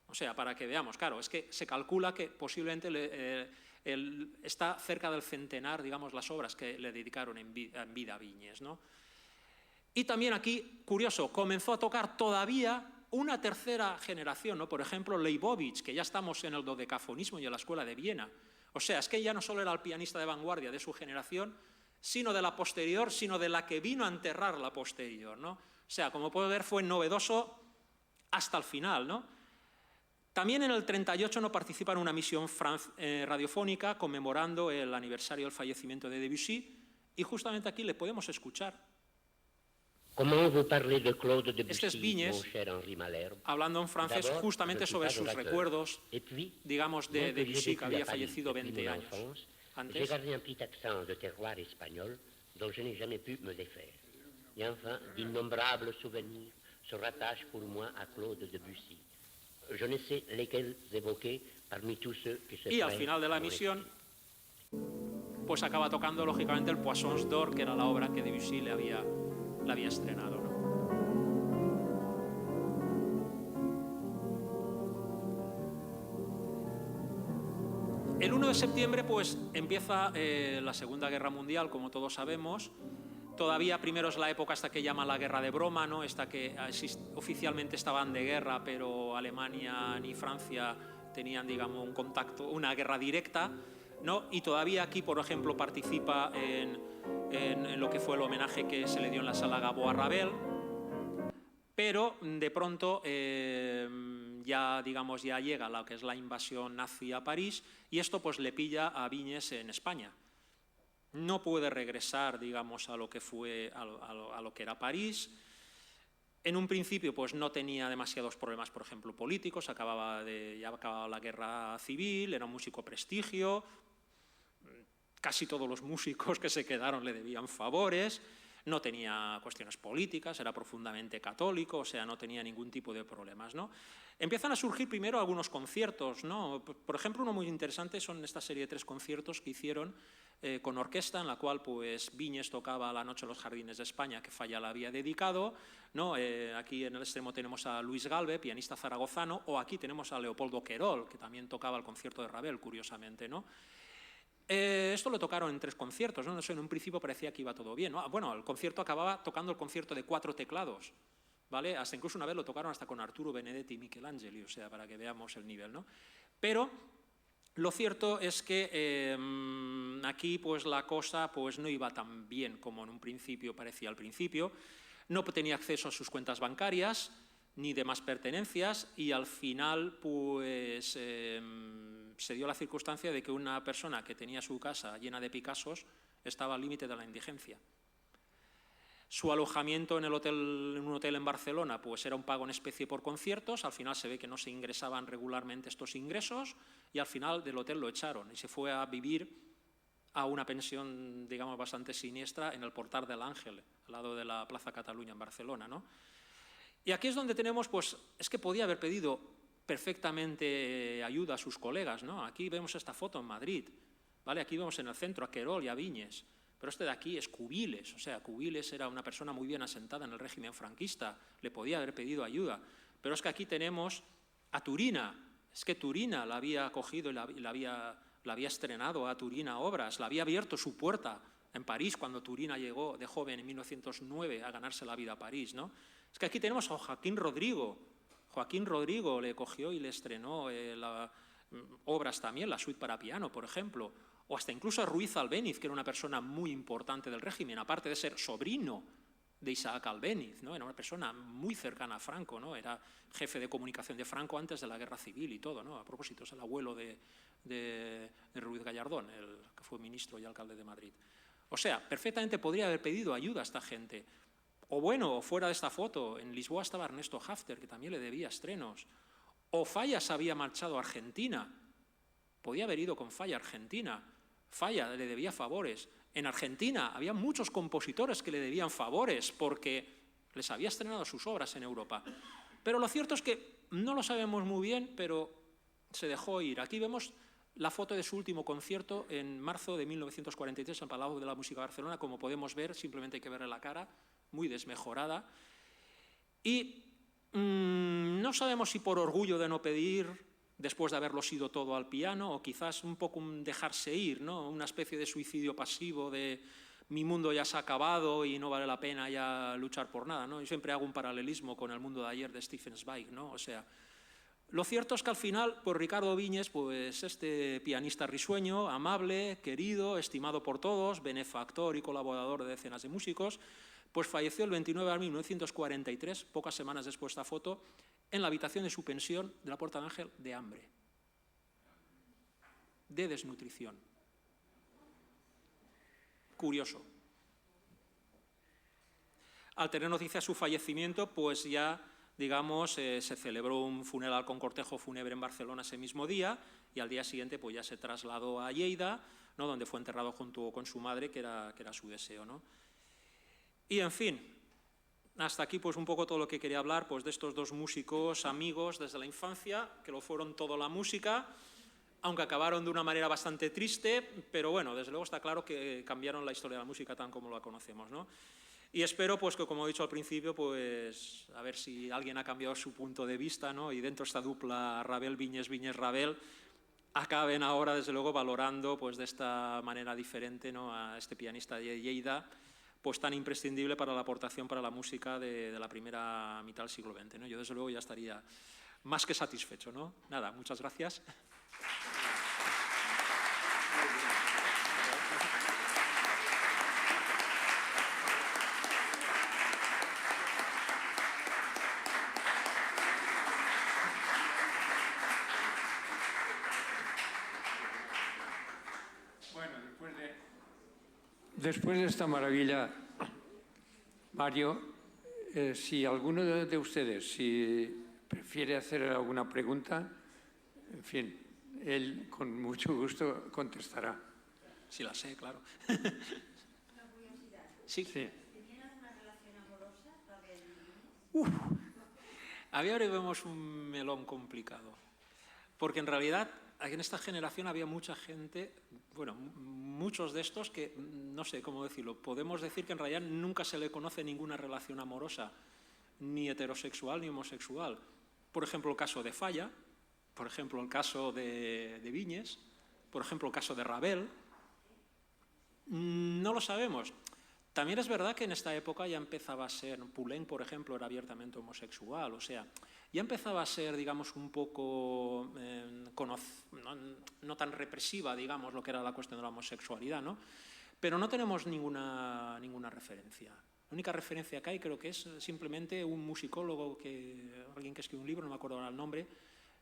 Speaker 3: O sea, para que veamos, claro, es que se calcula que posiblemente está cerca del centenar, digamos, las obras que le dedicaron en vida a Viñes, ¿no? Y también aquí, curioso, comenzó a tocar todavía una tercera generación, ¿no? Por ejemplo, Leibovitz, que ya estamos en el dodecafonismo y en la escuela de Viena. O sea, es que ya no solo era el pianista de vanguardia de su generación, sino de la posterior, sino de la que vino a enterrar la posterior, ¿no? O sea, como puedo ver, fue novedoso hasta el final, ¿no? También en el 38 no participa en una misión radiofónica conmemorando el aniversario del fallecimiento de Debussy, y justamente aquí le podemos escuchar. Este es Viñes, hablando en francés justamente sobre sus recuerdos, digamos, de Debussy, que había fallecido 20 años antes. Y al final de la emisión, pues acaba tocando, lógicamente, el Poissons d'Or, que era la obra que Debussy le había estrenado, ¿no? El 1 de septiembre pues empieza la Segunda Guerra Mundial, como todos sabemos. Todavía primero es la época hasta que llaman la Guerra de Broma, ¿no? Esta que oficialmente estaban de guerra, pero Alemania ni Francia tenían, digamos, un contacto, una guerra directa, ¿no? Y todavía aquí, por ejemplo, participa en lo que fue el homenaje que se le dio en la sala Gaveau a Ravel, pero de pronto ya llega lo que es la invasión nazi a París, y esto pues le pilla a Viñes en España. No puede regresar, digamos, a lo que fue, a lo que era París. En un principio pues no tenía demasiados problemas, por ejemplo, políticos, ya acababa la guerra civil, era un músico prestigio, casi todos los músicos que se quedaron le debían favores, no tenía cuestiones políticas, era profundamente católico, o sea, no tenía ningún tipo de problemas, ¿no? Empiezan a surgir primero algunos conciertos, ¿no? Por ejemplo, uno muy interesante son esta serie de 3 conciertos que hicieron con orquesta, en la cual pues Viñes tocaba La noche en los jardines de España, que Falla la había dedicado, ¿no? Aquí en el extremo tenemos a Luis Galve, pianista zaragozano, o aquí tenemos a Leopoldo Querol, que también tocaba el concierto de Ravel, curiosamente, ¿no? Esto lo tocaron en 3 conciertos, ¿no? No sé, en un principio parecía que iba todo bien, ¿no? Bueno, el concierto acababa tocando el concierto de 4 teclados, ¿vale? Hasta incluso una vez lo tocaron hasta con Arturo Benedetti y Michelangeli, o sea, para que veamos el nivel, ¿no? Pero lo cierto es que aquí pues la cosa pues no iba tan bien como en un principio parecía al principio. No tenía acceso a sus cuentas bancarias ni demás pertenencias, y al final pues se dio la circunstancia de que una persona que tenía su casa llena de Picassos estaba al límite de la indigencia. Su alojamiento en un hotel en Barcelona pues era un pago en especie por conciertos. Al final se ve que no se ingresaban regularmente estos ingresos, y al final del hotel lo echaron y se fue a vivir a una pensión, digamos, bastante siniestra en el Portal del Ángel, al lado de la Plaza Cataluña en Barcelona, ¿no? Y aquí es donde tenemos, pues, es que podía haber pedido perfectamente ayuda a sus colegas, ¿no? Aquí vemos esta foto en Madrid, ¿vale? Aquí vemos en el centro a Querol y a Viñes, pero este de aquí es Cubiles, o sea, Cubiles era una persona muy bien asentada en el régimen franquista, le podía haber pedido ayuda, pero es que aquí tenemos a Turina, es que Turina la había acogido y la había estrenado a Turina obras, la había abierto su puerta en París cuando Turina llegó de joven en 1909 a ganarse la vida a París, ¿no? Es que aquí tenemos a Joaquín Rodrigo. Joaquín Rodrigo le cogió y le estrenó obras también, la suite para piano, por ejemplo, o hasta incluso a Ruiz Albéniz, que era una persona muy importante del régimen, aparte de ser sobrino de Isaac Albéniz, ¿no? Era una persona muy cercana a Franco, ¿no? Era jefe de comunicación de Franco antes de la Guerra Civil y todo, ¿no? A propósito, es el abuelo de Ruiz Gallardón, el que fue ministro y alcalde de Madrid. O sea, perfectamente podría haber pedido ayuda a esta gente. O bueno, fuera de esta foto, en Lisboa estaba Ernesto Hafter, que también le debía estrenos. O Falla se había marchado a Argentina. Podía haber ido con Falla a Argentina. Falla le debía favores. En Argentina había muchos compositores que le debían favores porque les había estrenado sus obras en Europa. Pero lo cierto es que no lo sabemos muy bien, pero se dejó ir. Aquí vemos la foto de su último concierto en marzo de 1943 en el Palau de la Música de Barcelona. Como podemos ver, simplemente hay que verle la cara, muy desmejorada. Y no sabemos si por orgullo de no pedir, después de haberlo sido todo al piano, o quizás un poco un dejarse ir, ¿no? Una especie de suicidio pasivo de mi mundo ya se ha acabado y no vale la pena ya luchar por nada, ¿no? Yo siempre hago un paralelismo con El mundo de ayer de Stefan Zweig, ¿no? O sea, lo cierto es que al final, pues Ricardo Viñes, pues este pianista risueño, amable, querido, estimado por todos, benefactor y colaborador de decenas de músicos, pues falleció el 29 de abril de 1943, pocas semanas después de esta foto, en la habitación de su pensión de la Puerta del Ángel, de hambre, de desnutrición. Curioso. Al tener noticia de su fallecimiento, pues ya, digamos, se celebró un funeral con cortejo fúnebre en Barcelona ese mismo día, y al día siguiente pues ya se trasladó a Lleida, ¿no? Donde fue enterrado junto con su madre, que era su deseo, ¿no? Y en fin, hasta aquí pues un poco todo lo que quería hablar pues de estos dos músicos amigos desde la infancia, que lo fueron toda la música, aunque acabaron de una manera bastante triste, pero bueno, desde luego está claro que cambiaron la historia de la música tan como la conocemos, ¿no? Y espero pues que, como he dicho al principio, pues a ver si alguien ha cambiado su punto de vista, ¿no? Y dentro de esta dupla Ravel-Viñes, Viñes-Ravel, acaben ahora desde luego valorando pues de esta manera diferente, ¿no? A este pianista de Lleida, pues tan imprescindible para la aportación para la música de la primera mitad del siglo XX, ¿no? Yo desde luego ya estaría más que satisfecho, ¿no? Nada, muchas gracias.
Speaker 2: Bueno, después de esta maravilla, Mario, si alguno de ustedes prefiere hacer alguna pregunta, en fin, él con mucho gusto contestará.
Speaker 3: Si la sé, claro.
Speaker 4: Una curiosidad.
Speaker 3: Sí.
Speaker 4: ¿Tenían alguna relación amorosa, Ravel y Viñes?
Speaker 3: Ahora vemos un melón complicado, porque en realidad aquí en esta generación había mucha gente, bueno, muchos de estos que, no sé cómo decirlo, podemos decir que en realidad nunca se le conoce ninguna relación amorosa, ni heterosexual ni homosexual. Por ejemplo, el caso de Falla, por ejemplo, el caso de Viñes, por ejemplo, el caso de Ravel. No lo sabemos. También es verdad que en esta época ya empezaba a ser, Poulenc, por ejemplo, era abiertamente homosexual, o sea, ya empezaba a ser, digamos, un poco no tan represiva, digamos, lo que era la cuestión de la homosexualidad, ¿no? Pero no tenemos ninguna referencia. La única referencia que hay creo que es simplemente un musicólogo, alguien que escribió un libro, no me acuerdo ahora el nombre,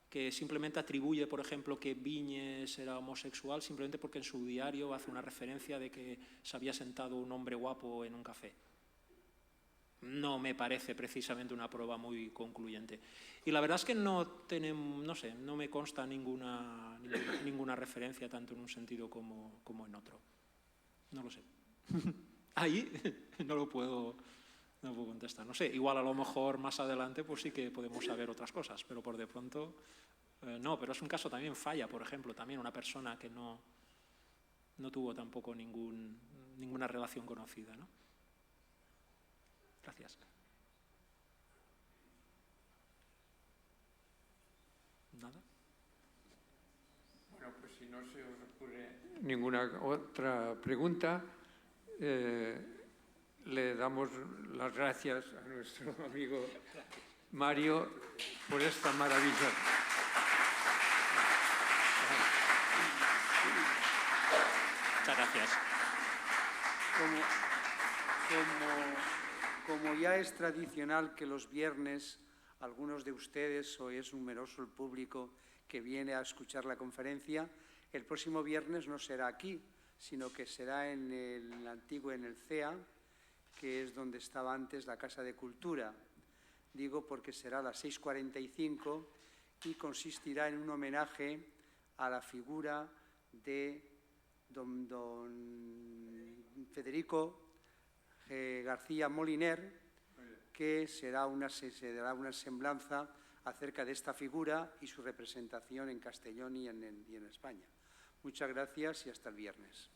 Speaker 3: que simplemente atribuye, por ejemplo, que Viñes era homosexual simplemente porque en su diario hace una referencia de que se había sentado un hombre guapo en un café. No me parece precisamente una prueba muy concluyente. Y la verdad es que no sé, no me consta ninguna referencia tanto en un sentido como en otro. No lo sé. Ahí no lo puedo contestar. No sé, igual a lo mejor más adelante pues sí que podemos saber otras cosas, pero por de pronto no, pero es un caso también Falla, por ejemplo, también una persona que no tuvo tampoco ninguna relación conocida, ¿no? Gracias. ¿Nada?
Speaker 2: Bueno, pues si no se os ocurre ninguna otra pregunta, le damos las gracias a nuestro amigo Mario por esta maravilla.
Speaker 3: Muchas gracias.
Speaker 1: Como ya es tradicional que los viernes algunos de ustedes, o es numeroso el público que viene a escuchar la conferencia, el próximo viernes no será aquí, sino que será en el CEA, que es donde estaba antes la Casa de Cultura. Digo porque será a las 6:45 y consistirá en un homenaje a la figura de don Federico García Moliner, que será una semblanza acerca de esta figura y su representación en Castellón y en España. Muchas gracias y hasta el viernes.